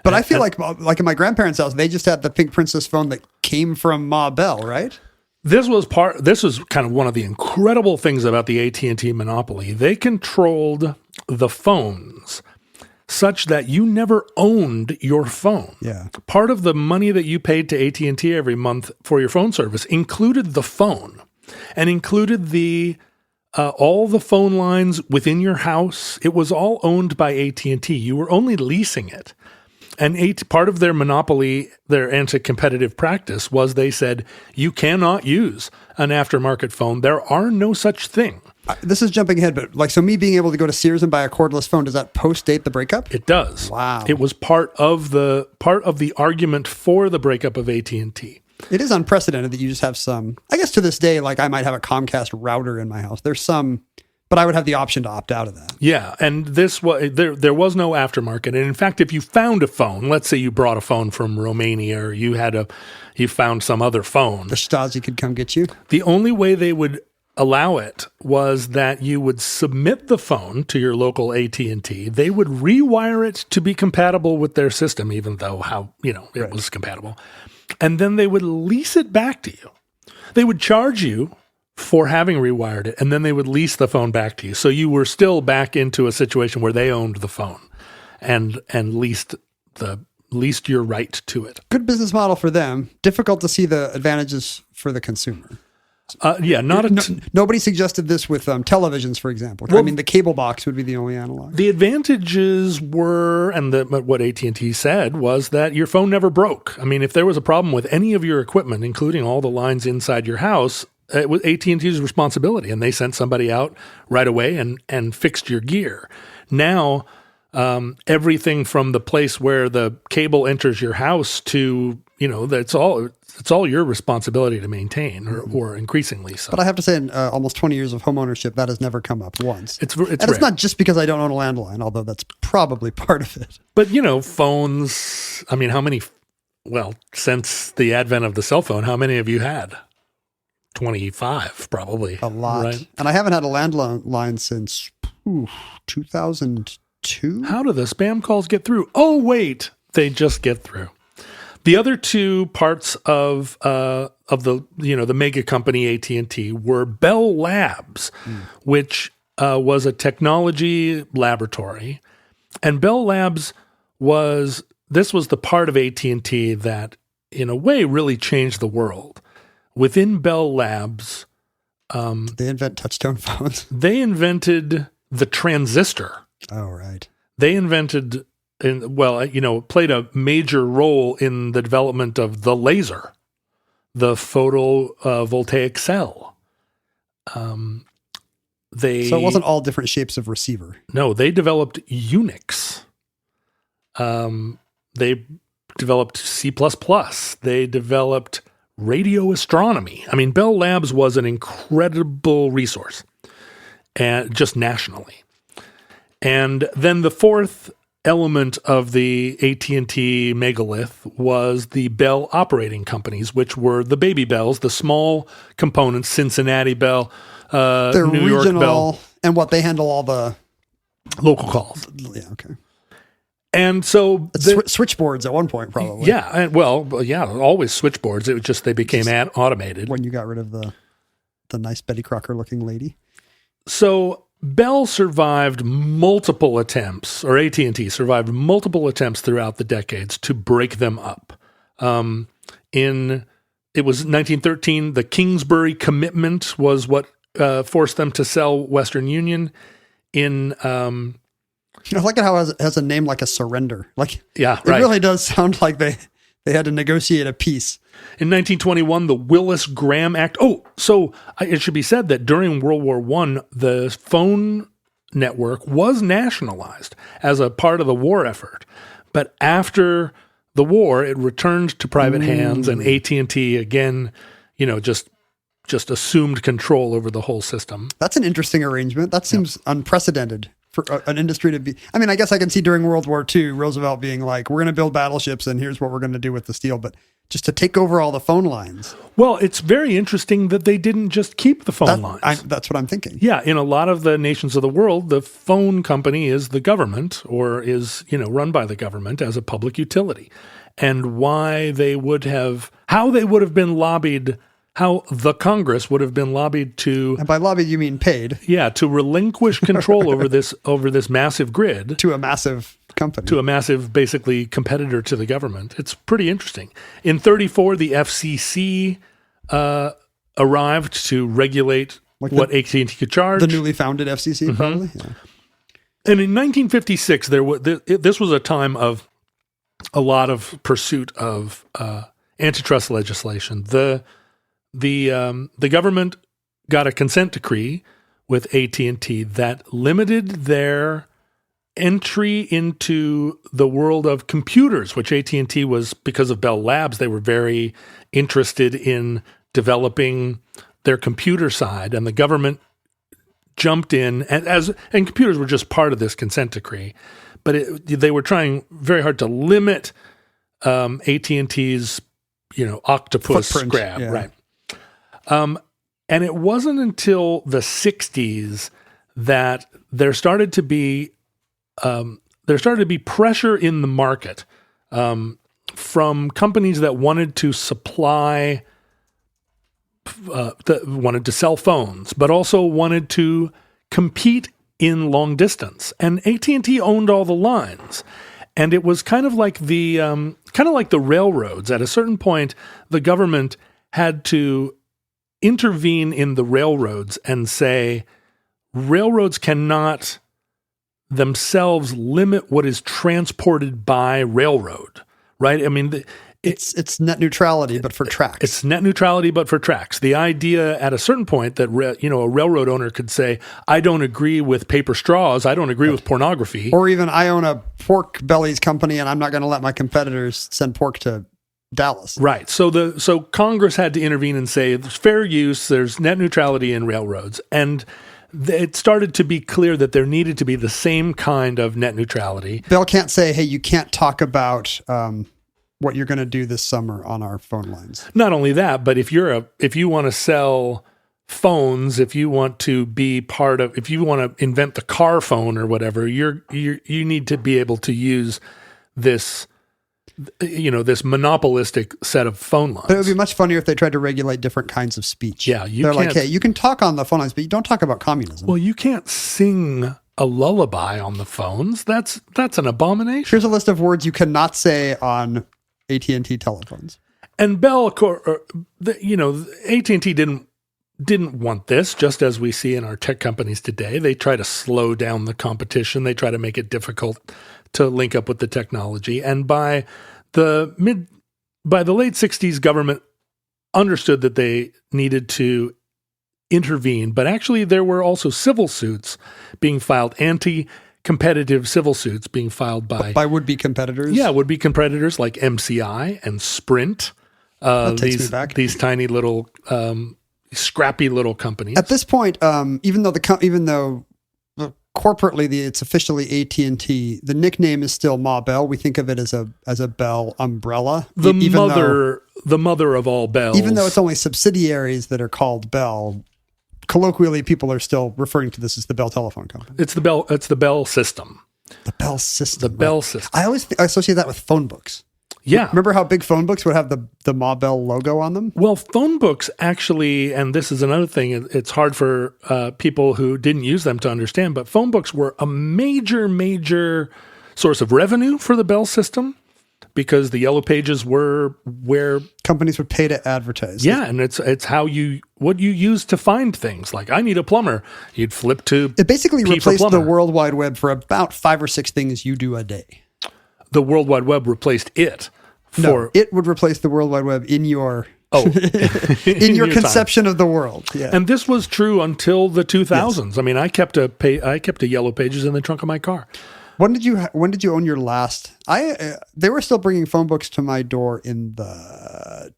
But I feel like in my grandparents' house, they just had the Pink Princess phone that came from Ma Bell, right? This was kind of one of the incredible things about the AT&T monopoly. They controlled the phones such that you never owned your phone. Yeah. Part of the money that you paid to AT&T every month for your phone service included the phone and included all the phone lines within your house. It was all owned by AT&T. You were only leasing it. And part of their monopoly, their anti-competitive practice was they said, you cannot use an aftermarket phone. There are no such thing. This is jumping ahead, but so me being able to go to Sears and buy a cordless phone, does that post-date the breakup? It does. Wow. It was part of the argument for the breakup of AT&T. It is unprecedented that you just have some, I guess to this day, like I might have a Comcast router in my house. There's some, but I would have the option to opt out of that. Yeah, and this was there was no aftermarket. And in fact, if you found a phone, let's say you brought a phone from Romania or you found some other phone, the Stasi could come get you. The only way they would allow it was that you would submit the phone to your local AT&T. They would rewire it to be compatible with their system, even though it was compatible. And then they would lease it back to you. They would charge you for having rewired it, and then they would lease the phone back to you. So you were still back into a situation where they owned the phone and leased your right to it. Good business model for them. Difficult to see the advantages for the consumer. Nobody suggested this with televisions, for example. Well, I mean, the cable box would be the only analog. The advantages were, and what AT&T said was that your phone never broke. I mean, if there was a problem with any of your equipment, including all the lines inside your house, it was AT&T's responsibility, and they sent somebody out right away and fixed your gear. Now, everything from the place where the cable enters your house to, it's all your responsibility to maintain, or increasingly so. But I have to say, in almost 20 years of home ownership, that has never come up once. It's not just because I don't own a landline, although that's probably part of it. But, phones, I mean, since the advent of the cell phone, how many have you had? 25, probably. A lot. Right? And I haven't had a landline since 2002. How do the spam calls get through? Oh, wait, they just get through. The other two parts of the the mega company AT&T were Bell Labs, which was a technology laboratory, and Bell Labs was the part of AT&T that, in a way, really changed the world. Within Bell Labs, they invent touchtone phones. They invented the transistor. Oh, right. They invented. Played a major role in the development of the laser, the photovoltaic cell. So it wasn't all different shapes of receiver. No, they developed Unix. They developed C++. They developed radio astronomy. I mean, Bell Labs was an incredible resource, and just nationally. And then the fourth element of the AT&T megalith was the Bell operating companies, which were the baby bells, the small components, Cincinnati Bell, They're New regional, York Bell. And what they handle all the local calls. Yeah, okay. And so switchboards at one point, probably. Yeah, always switchboards. It was just they became automated when you got rid of the nice Betty Crocker looking lady. So Bell survived multiple attempts, or AT&T survived multiple attempts throughout the decades to break them up. It was 1913, the Kingsbury Commitment was what forced them to sell Western Union. I like it how it has a name like a surrender. It right. really does sound like they had to negotiate a peace. In 1921, the Willis-Graham Act. Oh, so it should be said that during World War I, the phone network was nationalized as a part of the war effort. But after the war, it returned to private hands, and AT&T again, just assumed control over the whole system. That's an interesting arrangement. That seems unprecedented for an industry to be. I mean, I guess I can see during World War II, Roosevelt being like, we're going to build battleships and here's what we're going to do with the steel. But just to take over all the phone lines. Well, it's very interesting that they didn't just keep the phone lines. That's what I'm thinking. Yeah. In a lot of the nations of the world, the phone company is the government or is, run by the government as a public utility. And how they would have been lobbied, how the Congress would have been lobbied to. And by lobbied, you mean paid. Yeah. To relinquish control over this massive grid. To a massive company. To a massive, basically, competitor to the government. It's pretty interesting. In 1934, the FCC arrived to regulate what AT&T could charge. The newly founded FCC, probably. Yeah. And in 1956, this was a time of a lot of pursuit of antitrust legislation. The government got a consent decree with AT&T that limited their entry into the world of computers, which AT&T was, because of Bell Labs, they were very interested in developing their computer side, and the government jumped in, and computers were just part of this consent decree, but they were trying very hard to limit AT&T's octopus footprint, grab, yeah. Right? And it wasn't until the 60s that there started to be pressure in the market from companies that wanted to supply, that wanted to sell phones, but also wanted to compete in long distance. And AT&T owned all the lines. And it was kind of like the railroads. At a certain point, the government had to intervene in the railroads and say, railroads cannot themselves limit what is transported by railroad, right? I mean, it's net neutrality, but for tracks. It's net neutrality, but for tracks. The idea at a certain point that a railroad owner could say, I don't agree with paper straws, I don't agree with pornography. Or even, I own a pork bellies company and I'm not going to let my competitors send pork to Dallas. Right. So Congress had to intervene and say there's fair use, there's net neutrality in railroads. And it started to be clear that there needed to be the same kind of net neutrality. Bell can't say, hey, you can't talk about what you're going to do this summer on our phone lines. Not only that, but if you want to sell phones, if you want to be part of, if you want to invent the car phone or whatever, you need to be able to use this this monopolistic set of phone lines. But it would be much funnier if they tried to regulate different kinds of speech. Yeah, they're like, hey, you can talk on the phone lines, but you don't talk about communism. Well, you can't sing a lullaby on the phones. That's an abomination. Here's a list of words you cannot say on AT&T telephones. And Bell, AT&T didn't want this, just as we see in our tech companies today. They try to slow down the competition. They try to make it difficult to link up with the technology. And by the late 60s, government understood that they needed to intervene. But actually, there were also civil suits being filed, anti-competitive civil suits being filed by would-be competitors? Yeah, would-be competitors like MCI and Sprint. That takes me back. These tiny little, scrappy little companies. At this point, even though corporately it's officially AT&T, the nickname is still Ma Bell. We think of it as a Bell umbrella. The mother of all bells. Even though it's only subsidiaries that are called Bell, colloquially people are still referring to this as the Bell Telephone Company. It's the Bell system. The Bell system. The Bell system. I always associate that with phone books. Yeah. Remember how big phone books would have the Ma Bell logo on them? Well, phone books actually, and this is another thing, it's hard for people who didn't use them to understand, but phone books were a major source of revenue for the Bell system because the Yellow Pages were where companies would pay to advertise. Yeah, and it's what you use to find things. Like, I need a plumber. You'd flip to it basically P replaced the World Wide Web for about 5 or 6 things you do a day. The World Wide Web replaced it. It would replace the World Wide Web in your in your conception of the world. Yeah. And this was true until the 2000s. Yes. I mean, I kept a Yellow Pages in the trunk of my car. When did you own your last? They were still bringing phone books to my door in the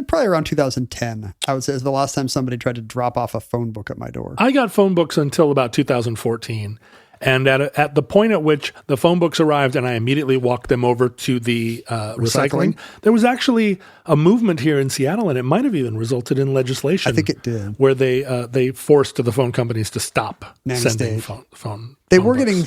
probably around 2010. I would say is the last time somebody tried to drop off a phone book at my door. I got phone books until about 2014. And at the point at which the phone books arrived and I immediately walked them over to the recycling, there was actually a movement here in Seattle, and it might have even resulted in legislation. I think it did. Where they forced the phone companies to stop sending phone They were books. getting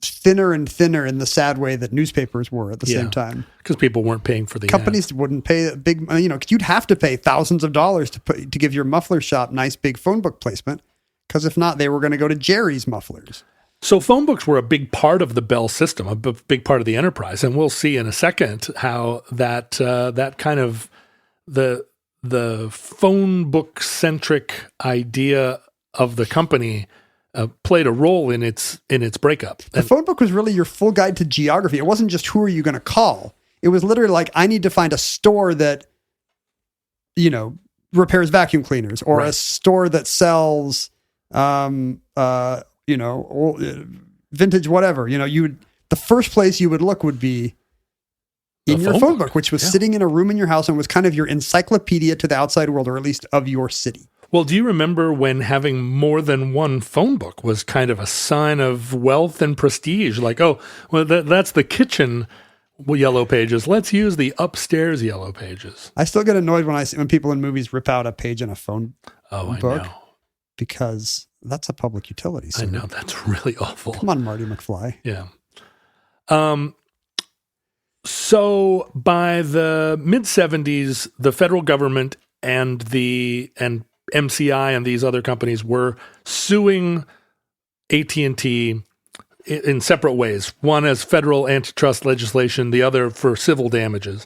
thinner and thinner in the sad way that newspapers were at the same time. Because people weren't paying for the companies wouldn't pay a big, you'd have to pay thousands of dollars to give your muffler shop nice big phone book placement. Because if not, they were going to go to Jerry's Mufflers. So phone books were a big part of the Bell system, a big part of the enterprise, and we'll see in a second how that kind of the phone book centric idea of the company played a role in its breakup. The phone book was really your full guide to geography. It wasn't just who are you going to call. It was literally like, I need to find a store that repairs vacuum cleaners, or a store that sells vintage whatever. The first place you would look would be in your phone book, which was sitting in a room in your house and was kind of your encyclopedia to the outside world, or at least of your city. Well, do you remember when having more than one phone book was kind of a sign of wealth and prestige? Like, oh, well, that's the kitchen Yellow Pages. Let's use the upstairs Yellow Pages. I still get annoyed when people in movies rip out a page in a phone book. I know. Because that's a public utility. I know, that's really awful. Come on, Marty McFly. Yeah. So by the mid-70s, the federal government and MCI and these other companies were suing AT&T in separate ways. One as federal antitrust legislation, the other for civil damages.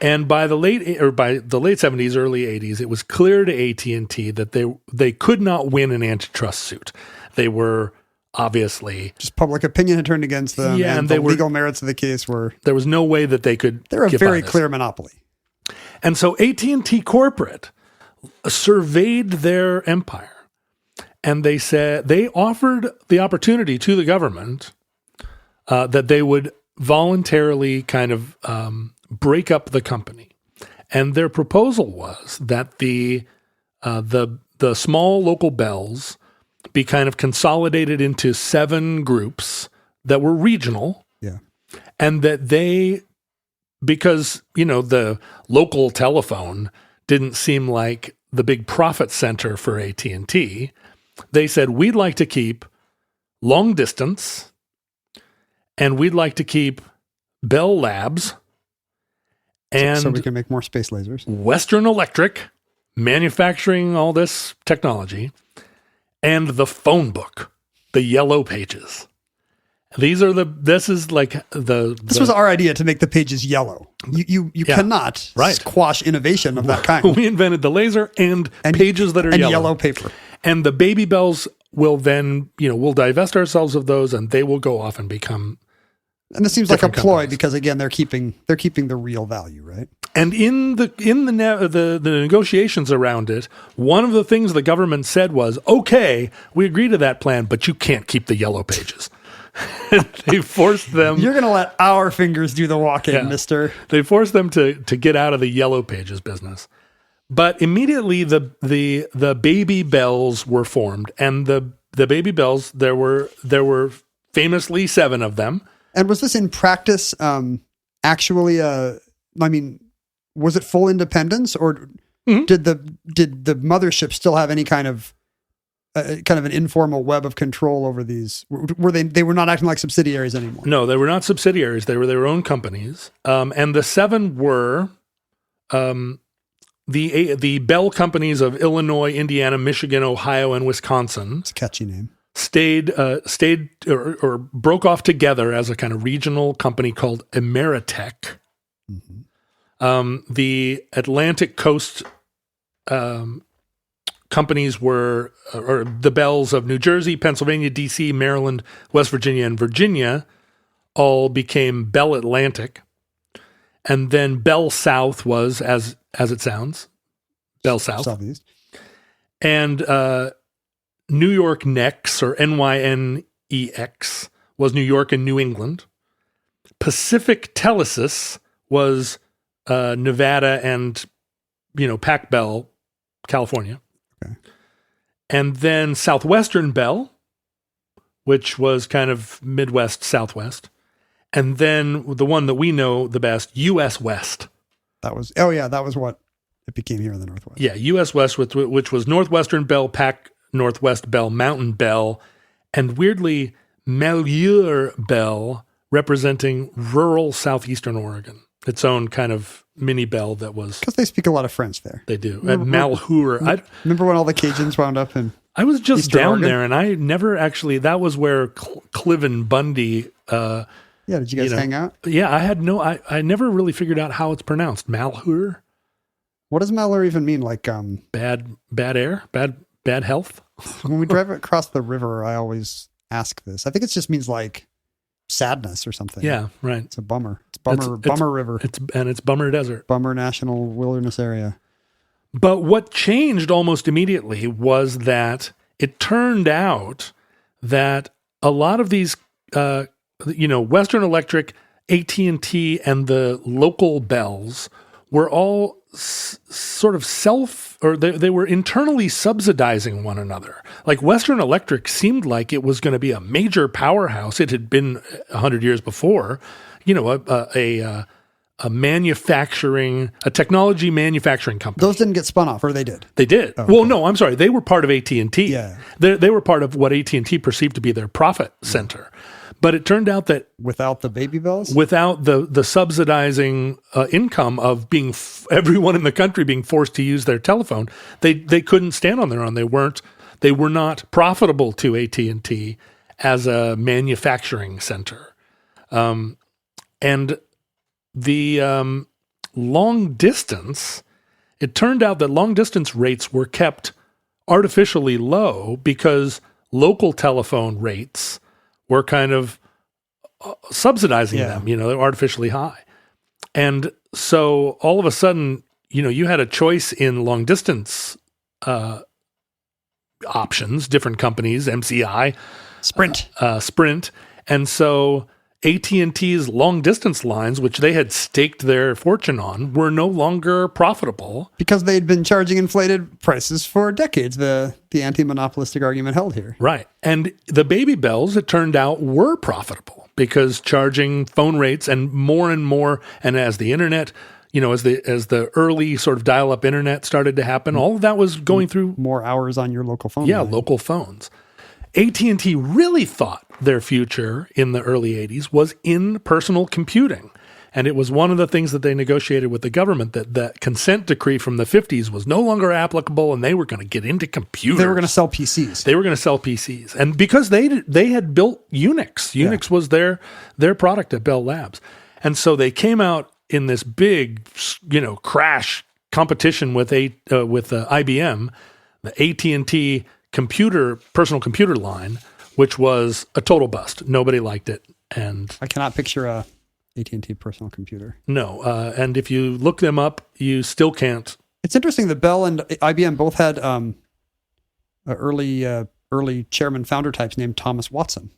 And by the late 70s, early 80s, it was clear to AT&T that they could not win an antitrust suit. They were obviously just public opinion had turned against them, and the legal merits of the case were there was no way that they could. They're a very clear monopoly. And so AT&T corporate surveyed their empire, and they said they offered the opportunity to the government that they would voluntarily kind of break up the company. And their proposal was that the small local bells be kind of consolidated into 7 groups that were regional. Yeah. And that because the local telephone didn't seem like the big profit center for AT&T, they said, we'd like to keep long distance, and we'd like to keep Bell Labs, and so we can make more space lasers. Western Electric manufacturing all this technology, and the phone book, the Yellow Pages. This was our idea, to make the pages yellow. You cannot squash innovation of that kind. We invented the laser and pages that are and yellow. yellow paper. And the baby bells will then, we'll divest ourselves of those, and they will go off and become. And this seems like a ploy companies. because, again, they're keeping the real value, right? And in the negotiations around it, one of the things the government said was, "Okay, we agree to that plan, but you can't keep the Yellow Pages." They forced them. You're going to let our fingers do the walking, mister. They forced them to get out of the Yellow Pages business. But immediately the baby bells were formed, and the baby bells, there were famously 7 of them. And was this in practice actually was it full independence, or did the mothership still have any kind of an informal web of control over these? Were they were not acting like subsidiaries anymore? No, they were not subsidiaries. They were their own companies. And the 7 were the Bell companies of Illinois, Indiana, Michigan, Ohio, and Wisconsin. It's a catchy name. Stayed or broke off together as a kind of regional company called Ameritech. Mm-hmm. The Atlantic Coast companies were, or the Bells of New Jersey, Pennsylvania, D.C., Maryland, West Virginia, and Virginia all became Bell Atlantic. And then Bell South was, as it sounds, Bell South. Southeast. And New York Nex, or NYNEX, was New York and New England. Pacific Telesis was Nevada and, Pac Bell, California. Okay. And then Southwestern Bell, which was kind of Midwest, Southwest. And then the one that we know the best, US West. That was what it became here in the Northwest. Yeah, US West, which was Northwestern Bell, Pac Northwest Bell, Mountain Bell, and weirdly, Malheur Bell, representing rural southeastern Oregon. Its own kind of mini bell that was... Because they speak a lot of French there. They do. At Malheur. Remember when all the Cajuns wound up in I was just Eastern down Oregon? there, and I never actually... That was where Cliven Bundy... did you guys hang out? Yeah, I had no... I never really figured out how it's pronounced. Malheur? What does Malheur even mean? Like... Bad air? Bad health? When we drive across the river, I always ask this. I think it just means like sadness or something. Yeah, right. It's a bummer. It's Bummer River. It's Bummer Desert. Bummer National Wilderness Area. But what changed almost immediately was that it turned out that a lot of these, Western Electric, AT&T, and the local bells were all sort of they were internally subsidizing one another. Like Western Electric seemed like it was going to be a major powerhouse. It had been 100 years before, a technology manufacturing company. Those didn't get spun off, or they did? They did. Oh, okay. Well, no, I'm sorry. They were part of AT&T. Yeah. They were part of what AT&T perceived to be their profit center. But it turned out that without the baby bells, without the subsidizing income of being everyone in the country being forced to use their telephone, they couldn't stand on their own. They were not profitable to AT&T as a manufacturing center. And the long distance, it turned out that long distance rates were kept artificially low because local telephone rates were kind of subsidizing them, they're artificially high. And so all of a sudden, you had a choice in long distance options, different companies, MCI, Sprint. And so AT&T's long distance lines, which they had staked their fortune on, were no longer profitable. Because they'd been charging inflated prices for decades. The anti-monopolistic argument held here. Right. And the baby bells, it turned out, were profitable because charging phone rates and more, and as the internet, as the early sort of dial-up internet started to happen, all of that was going through more hours on your local phone. Yeah, local phones. AT&T really thought their future in the early 80s was in personal computing. And it was one of the things that they negotiated with the government, that the consent decree from the 50s was no longer applicable, and they were going to get into computers. They were going to sell PCs. They were going to sell PCs. And because they had built Unix was their product at Bell Labs. And so they came out in this big, crash competition with IBM, the AT&T personal computer line, which was a total bust. Nobody liked it. And I cannot picture a AT&T personal computer. No. And if you look them up, you still can't. It's interesting that Bell and IBM both had early chairman founder types named Thomas Watson.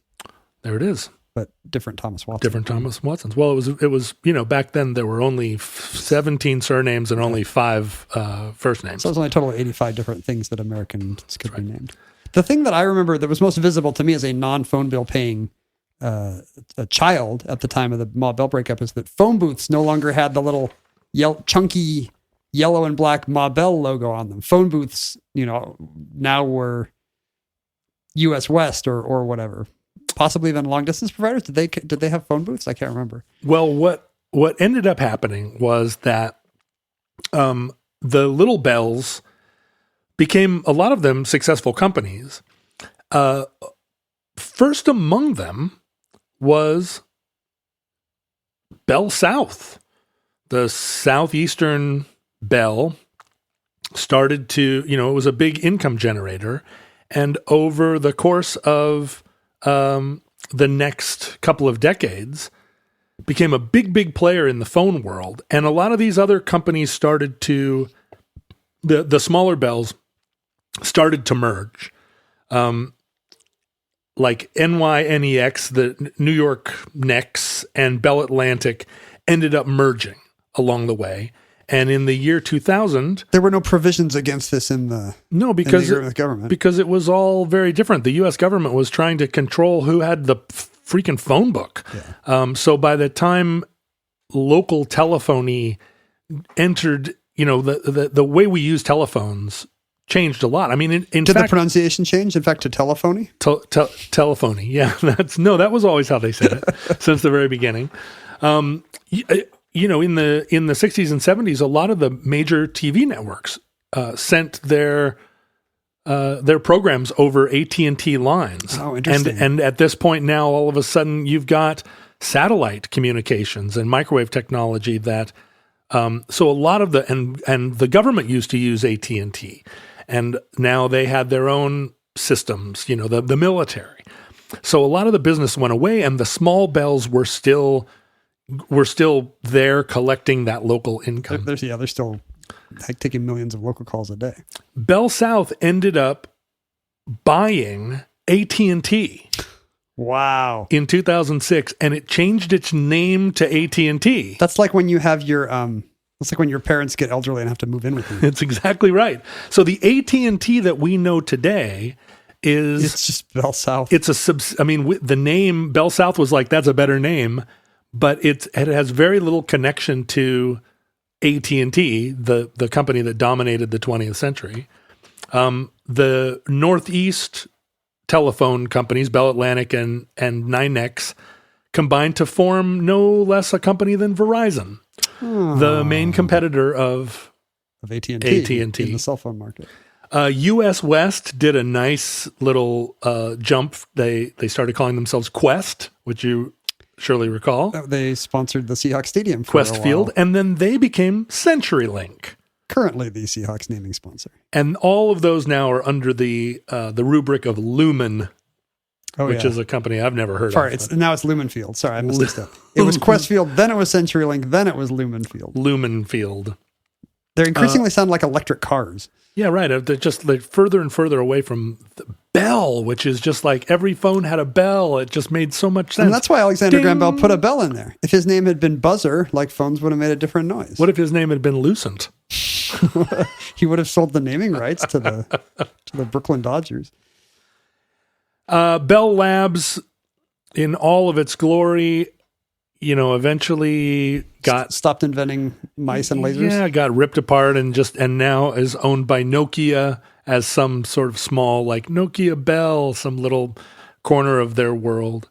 There it is. But different Thomas Watson. Different Thomas Watsons. Well, it was back then there were only 17 surnames and only 5 first names. So it was only a total of 85 different things that Americans could be named. The thing that I remember that was most visible to me as a non-phone bill paying a child at the time of the Ma Bell breakup is that phone booths no longer had the little chunky yellow and black Ma Bell logo on them. Phone booths, now were US West or whatever. Possibly even long distance providers. Did they have phone booths? I can't remember. Well, what ended up happening was that the little bells became, a lot of them, successful companies. First among them was Bell South. The Southeastern Bell started to, it was a big income generator. And over the course of the next couple of decades, became a big player in the phone world. And a lot of these other companies started to, the smaller bells started to merge. Like NYNEX, the New York Nex, and Bell Atlantic ended up merging along the way. And in the year 2000, there were no provisions against this in the government, because it was all very different. The U.S. government was trying to control who had the freaking phone book. Yeah. So by the time local telephony entered, the way we use telephones changed a lot. I mean, in did fact, the pronunciation change? In fact, to telephony? Telephony. Yeah, that was always how they said it since the very beginning. In the 60s and 70s, a lot of the major TV networks sent their programs over AT&T lines. Oh, interesting. And at this point now, all of a sudden, you've got satellite communications and microwave technology that. So a lot of and the government used to use AT&T. And now they had their own systems, the military. So a lot of the business went away, and the small bells were still there collecting that local income. They're still taking millions of local calls a day. Bell South ended up buying AT&T. Wow. In 2006, and it changed its name to AT&T. That's like when you have your it's like when your parents get elderly and have to move in with you. It's exactly right. So the AT&T that we know today it's just Bell South. It's the name Bell South was like, that's a better name, but it has very little connection to AT&T, the company that dominated the 20th century. The Northeast telephone companies, Bell Atlantic and NYNEX, combined to form no less a company than Verizon, the main competitor of AT&T in the cell phone market. US West did a nice little jump. They started calling themselves Quest, which you surely recall. They sponsored the Seahawks Stadium for Quest a while. Field, and then they became CenturyLink. Currently the Seahawks naming sponsor. And all of those now are under the rubric of Lumen, which is a company I've never heard of. Now it's Lumen Field. Sorry, I missed this. It was Quest Field, then it was CenturyLink, then it was Lumen Field. Lumen Field. They increasingly sound like electric cars. Yeah, right. They're just further and further away from the bell, which is just like every phone had a bell. It just made so much sense. And that's why Alexander Graham Bell put a bell in there. If his name had been Buzzer, like phones would have made a different noise. What if his name had been Lucent? He would have sold the naming rights to the Brooklyn Dodgers. Bell Labs, in all of its glory, eventually stopped inventing mice and lasers. Yeah, got ripped apart and now is owned by Nokia as some sort of small, like Nokia Bell, some little corner of their world.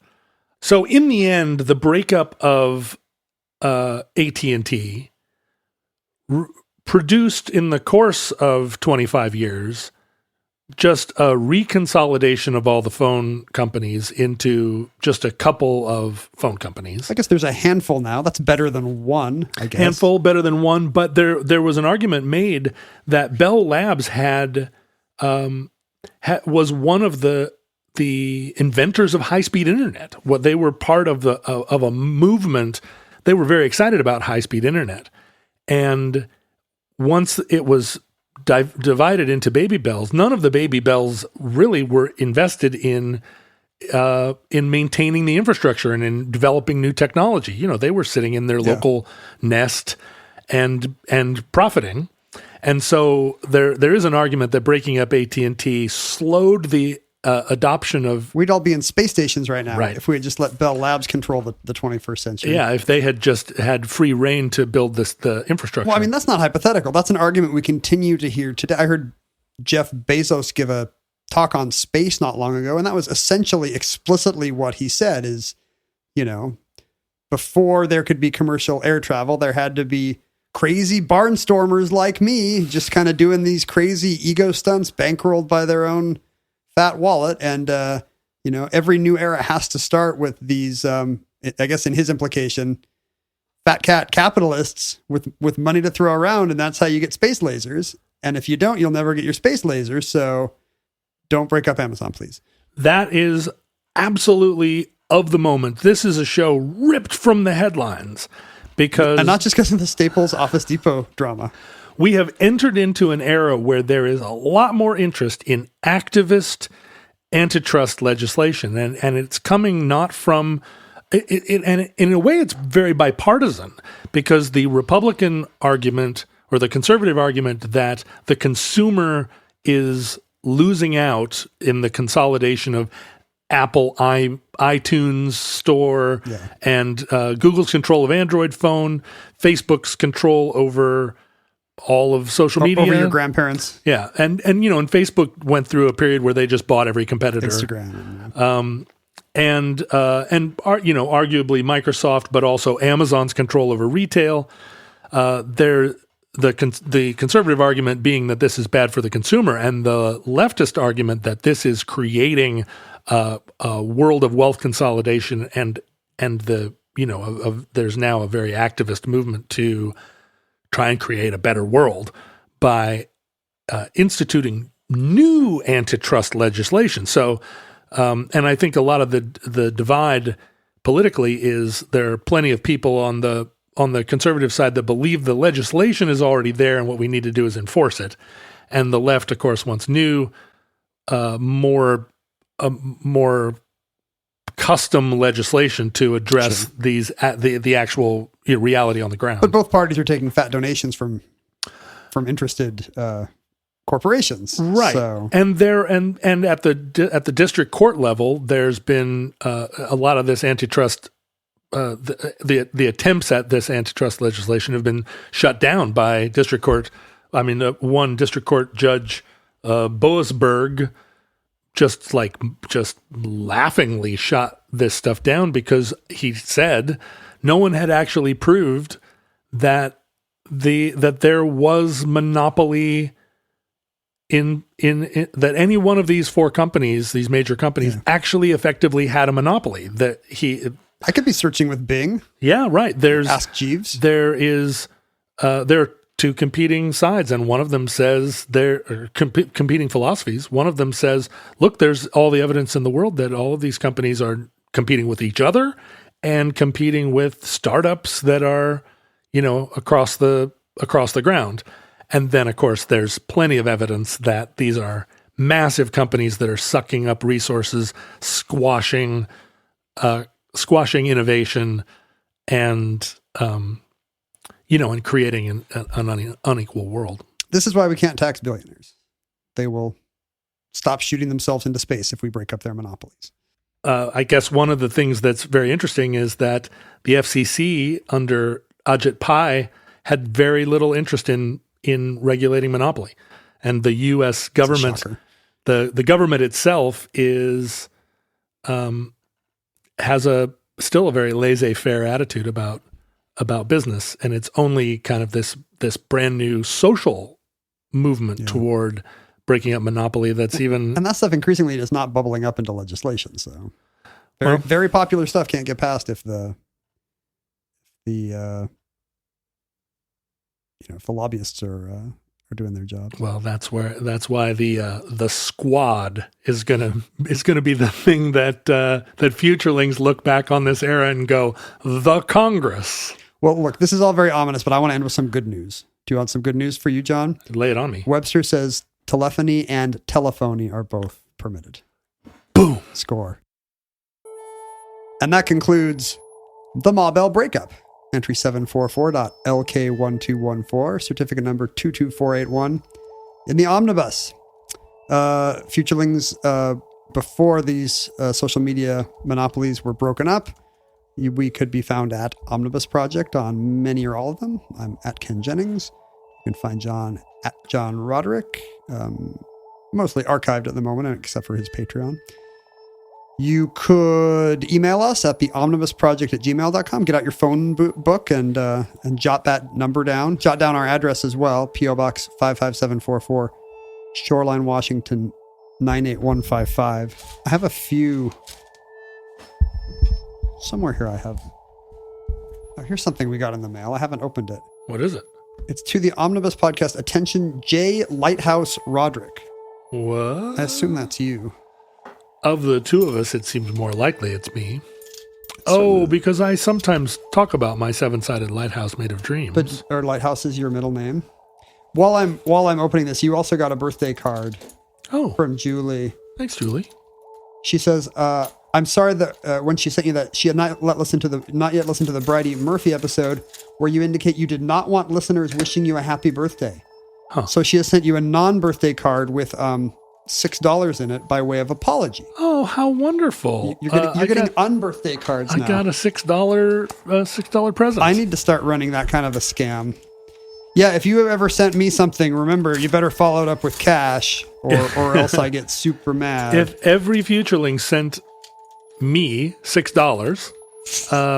So in the end, the breakup of AT&T produced in the course of 25 years just a reconsolidation of all the phone companies into just a couple of phone companies. I guess there's a handful now. That's better than one, I guess. Handful better than one, but there was an argument made that Bell Labs was one of the inventors of high-speed internet. What they were part of a movement. They were very excited about high-speed internet, and once it was divided into Baby Bells, none of the Baby Bells really were invested in maintaining the infrastructure and in developing new technology. You know, they were sitting in their local nest and profiting. And so there is an argument that breaking up AT&T slowed the adoption of... We'd all be in space stations right now Right. if we had just let Bell Labs control the 21st century. Yeah, if they had just had free reign to build the infrastructure. Well, I mean, that's not hypothetical. That's an argument we continue to hear today. I heard Jeff Bezos give a talk on space not long ago, and that was essentially explicitly what he said is, you know, before there could be commercial air travel, there had to be crazy barnstormers like me just kind of doing these crazy ego stunts bankrolled by their own fat wallet. And, you know, every new era has to start with these, I guess in his implication, fat cat capitalists with money to throw around. And that's how you get space lasers. And if you don't, you'll never get your space lasers. So don't break up Amazon, please. That is absolutely of the moment. This is a show ripped from the headlines because... And not just because of the Staples Office Depot drama. We have entered into an era where there is a lot more interest in activist antitrust legislation. And it's coming not from... and in a way, it's very bipartisan because the Republican argument or the conservative argument that the consumer is losing out in the consolidation of Apple iTunes Store and Google's control of Android phone, Facebook's control over all of social media. Over your grandparents. Yeah. And you know, and Facebook went through a period where they just bought every competitor. Instagram. And you know, arguably Microsoft, but also Amazon's control over retail. The conservative argument being that this is bad for the consumer, and the leftist argument that this is creating a world of wealth consolidation, and the there's now a very activist movement to try and create a better world by instituting new antitrust legislation. So, and I think a lot of the divide politically is there are plenty of people on the conservative side that believe the legislation is already there and what we need to do is enforce it. And the left, of course, wants new, more custom legislation to address these the actual reality on the ground. But both parties are taking fat donations from interested corporations, right? So. And at the district court level, there's been a lot of this antitrust. The attempts at this antitrust legislation have been shut down by district court. I mean, one district court judge, Boasberg, just laughingly shot this stuff down because he said no one had actually proved that there was monopoly in that any one of these four companies, these major companies, actually effectively had a monopoly. That I could be searching with Bing. Yeah, right. Ask Jeeves. There are two competing sides, and one of them says competing philosophies. One of them says, look, there's all the evidence in the world that all of these companies are competing with each other and competing with startups that are, across the ground. And then, of course, there's plenty of evidence that these are massive companies that are sucking up resources, squashing innovation, and and creating an unequal world. This is why we can't tax billionaires. They will stop shooting themselves into space if we break up their monopolies. I guess one of the things that's very interesting is that the FCC under Ajit Pai had very little interest in regulating monopoly, and the U.S. government, the government itself is has still a very laissez-faire attitude about business, and it's only kind of this brand new social movement toward breaking up monopoly that's even... And that stuff increasingly is not bubbling up into legislation, so very popular stuff can't get passed if the lobbyists are doing their job. Well, that's why the squad is gonna be the thing that futurelings look back on this era and go, the Congress. Well, look, this is all very ominous, but I want to end with some good news. Do you want some good news for you, John? Lay it on me. Webster says telephony and telephony are both permitted. Boom. Score. And that concludes the Ma Bell Breakup. Entry 744.LK1214, certificate number 22481 in the omnibus. Futurelings, before these social media monopolies were broken up, we could be found at Omnibus Project on many or all of them. I'm at Ken Jennings. You can find John at John Roderick, mostly archived at the moment, except for his Patreon. You could email us at theomnibusproject@gmail.com. Get out your phone book and jot that number down. Jot down our address as well. P.O. Box 55744, Shoreline, Washington 98155. I have a few... Somewhere here I have... Oh, here's something we got in the mail. I haven't opened it. What is it? It's to the Omnibus Podcast. Attention, J. Lighthouse Roderick. What? I assume that's you. Of the two of us, it seems more likely it's me. Because I sometimes talk about my seven-sided lighthouse made of dreams. But or lighthouse is your middle name. While I'm opening this, you also got a birthday card. From Julie. Thanks, Julie. She says, "I'm sorry that when she sent you that she had not yet listened to the Bridie Murphy episode where you indicate you did not want listeners wishing you a happy birthday. So she has sent you a non-birthday card with $6 in it by way of apology." Oh, how wonderful! You're getting unbirthday cards now. I got a $6 present. I need to start running that kind of a scam. Yeah, if you have ever sent me something, remember, you better follow it up with cash or else I get super mad. If every futureling sent me $6,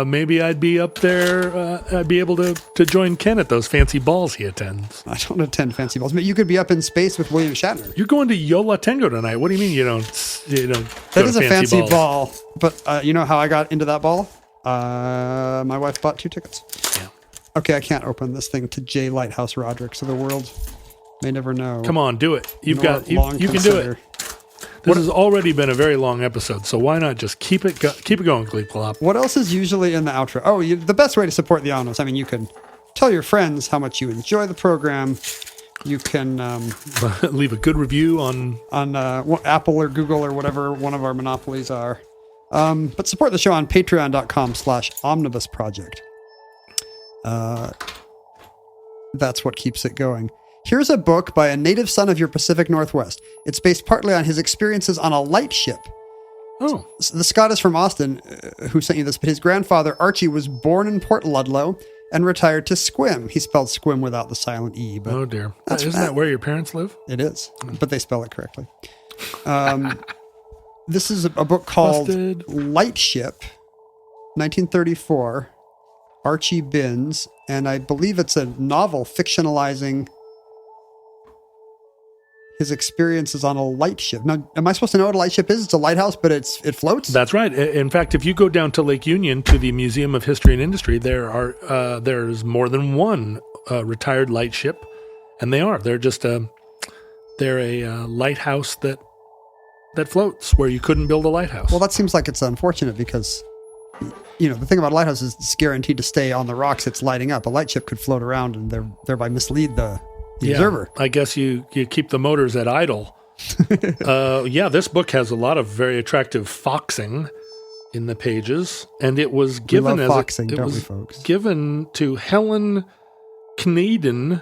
maybe I'd be up there. I'd be able to join Ken at those fancy balls he attends. I don't attend fancy balls, but you could be up in space with William Shatner. You're going to Yola Tango tonight. What do you mean you don't? That is a fancy ball, but you know how I got into that ball? My wife bought 2 tickets. Yeah. Okay, I can't open this thing to J. Lighthouse Roderick, so the world may never know. Come on, do it. You can do it. This has already been a very long episode, so why not just keep it going, Gleep Glop? What else is usually in the outro? Oh, the best way to support the Omnibus, I mean, you can tell your friends how much you enjoy the program. You can leave a good review on Apple or Google or whatever one of our monopolies are. But support the show on patreon.com/omnibusproject. That's what keeps it going. Here's a book by a native son of your Pacific Northwest. It's based partly on his experiences on a lightship. Oh. The Scot is from Austin, who sent you this, but his grandfather, Archie, was born in Port Ludlow and retired to Squim. He spelled Squim without the silent E. But oh, dear. Isn't that where your parents live? It is, but they spell it correctly. This is a book called Lightship, 1934, Archie Binns, and I believe it's a novel fictionalizing his experiences on a lightship. Now, am I supposed to know what a lightship is? It's a lighthouse, but it floats? That's right. In fact, if you go down to Lake Union to the Museum of History and Industry, there's more than one retired lightship, and they're just a lighthouse that floats where you couldn't build a lighthouse. Well, that seems like it's unfortunate because, the thing about a lighthouse is it's guaranteed to stay on the rocks it's lighting up. A lightship could float around and thereby mislead the observer. I guess you keep the motors at idle. This book has a lot of very attractive foxing in the pages, and it was given given to Helen Knaden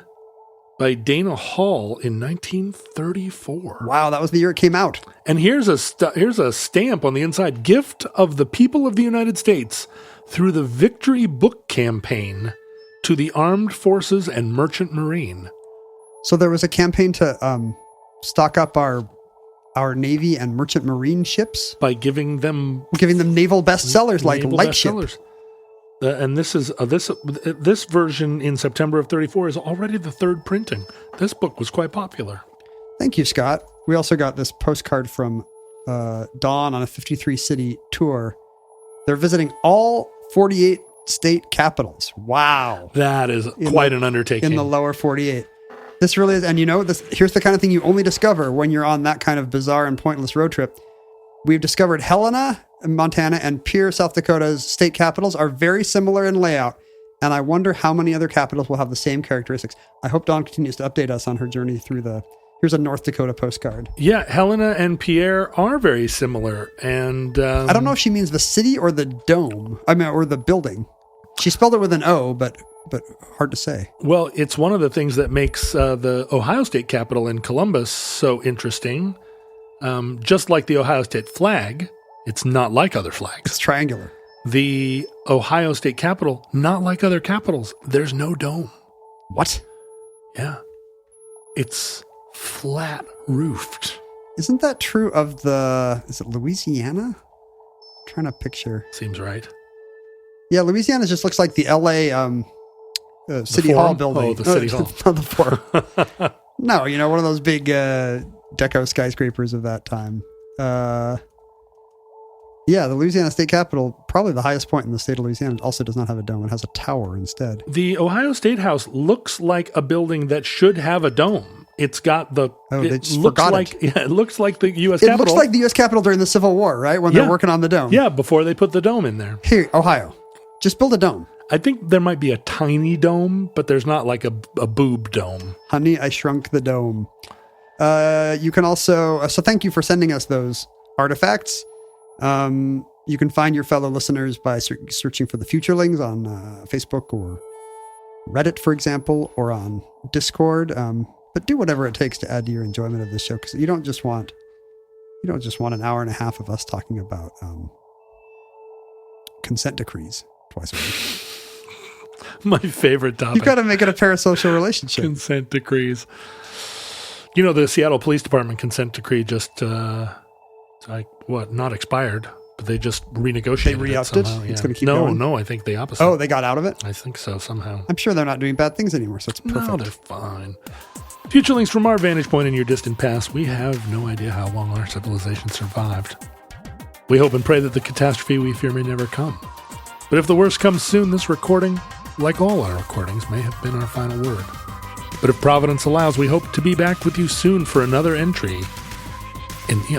by Dana Hall in 1934. Wow, that was the year it came out. And here's a stamp on the inside: "Gift of the people of the United States through the Victory Book Campaign to the Armed Forces and Merchant Marine." So there was a campaign to stock up our our Navy and Merchant Marine ships by giving them naval bestsellers like naval Lightship. bestsellers. And this is this version in September of 34 is already the third printing. This book was quite popular. Thank you, Scott. We also got this postcard from Dawn on a 53-city tour. They're visiting all 48 state capitals. Wow. That is quite an undertaking. In the lower 48. This really is, and here's the kind of thing you only discover when you're on that kind of bizarre and pointless road trip. We've discovered Helena, Montana, and Pierre, South Dakota's state capitals are very similar in layout, and I wonder how many other capitals will have the same characteristics. I hope Dawn continues to update us on her journey through here's a North Dakota postcard. Yeah, Helena and Pierre are very similar, and I don't know if she means the city or the dome, or the building. She spelled it with an O, but hard to say. Well, it's one of the things that makes the Ohio State Capitol in Columbus so interesting. Just like the Ohio State flag, it's not like other flags. It's triangular. The Ohio State Capitol, not like other capitals, there's no dome. What? Yeah. It's flat roofed. Isn't that true of is it Louisiana? I'm trying to picture. Seems right. Yeah, Louisiana just looks like the LA City Hall building. Oh, the City Hall. Not the Forum. No, one of those big deco skyscrapers of that time. Yeah, the Louisiana State Capitol, probably the highest point in the state of Louisiana, also does not have a dome. It has a tower instead. The Ohio State House looks like a building that should have a dome. It's got the. They just forgot it. Yeah, it looks like the U.S. Capitol. It looks like the U.S. Capitol during the Civil War, right? When they're working on the dome. Yeah, before they put the dome in there. Here, Ohio, just build a dome. I think there might be a tiny dome, but there's not like a boob dome. Honey, I shrunk the dome. You can also, so thank you for sending us those artifacts. You can find your fellow listeners by searching for the Futurelings on Facebook or Reddit, for example, or on Discord. But do whatever it takes to add to your enjoyment of this show, because you don't just want an hour and a half of us talking about consent decrees twice a week. My favorite topic. You've got to make it a parasocial relationship. Consent decrees. The Seattle Police Department consent decree just, not expired, but they just renegotiated They re-upped it? somehow. It's going to keep going? No, I think the opposite. Oh, they got out of it? I think so, somehow. I'm sure they're not doing bad things anymore, so it's perfect. No, they're fine. Futurelings, from our vantage point in your distant past, we have no idea how long our civilization survived. We hope and pray that the catastrophe we fear may never come. But if the worst comes soon, this recording, like all our recordings, may have been our final word. But if Providence allows, we hope to be back with you soon for another entry in the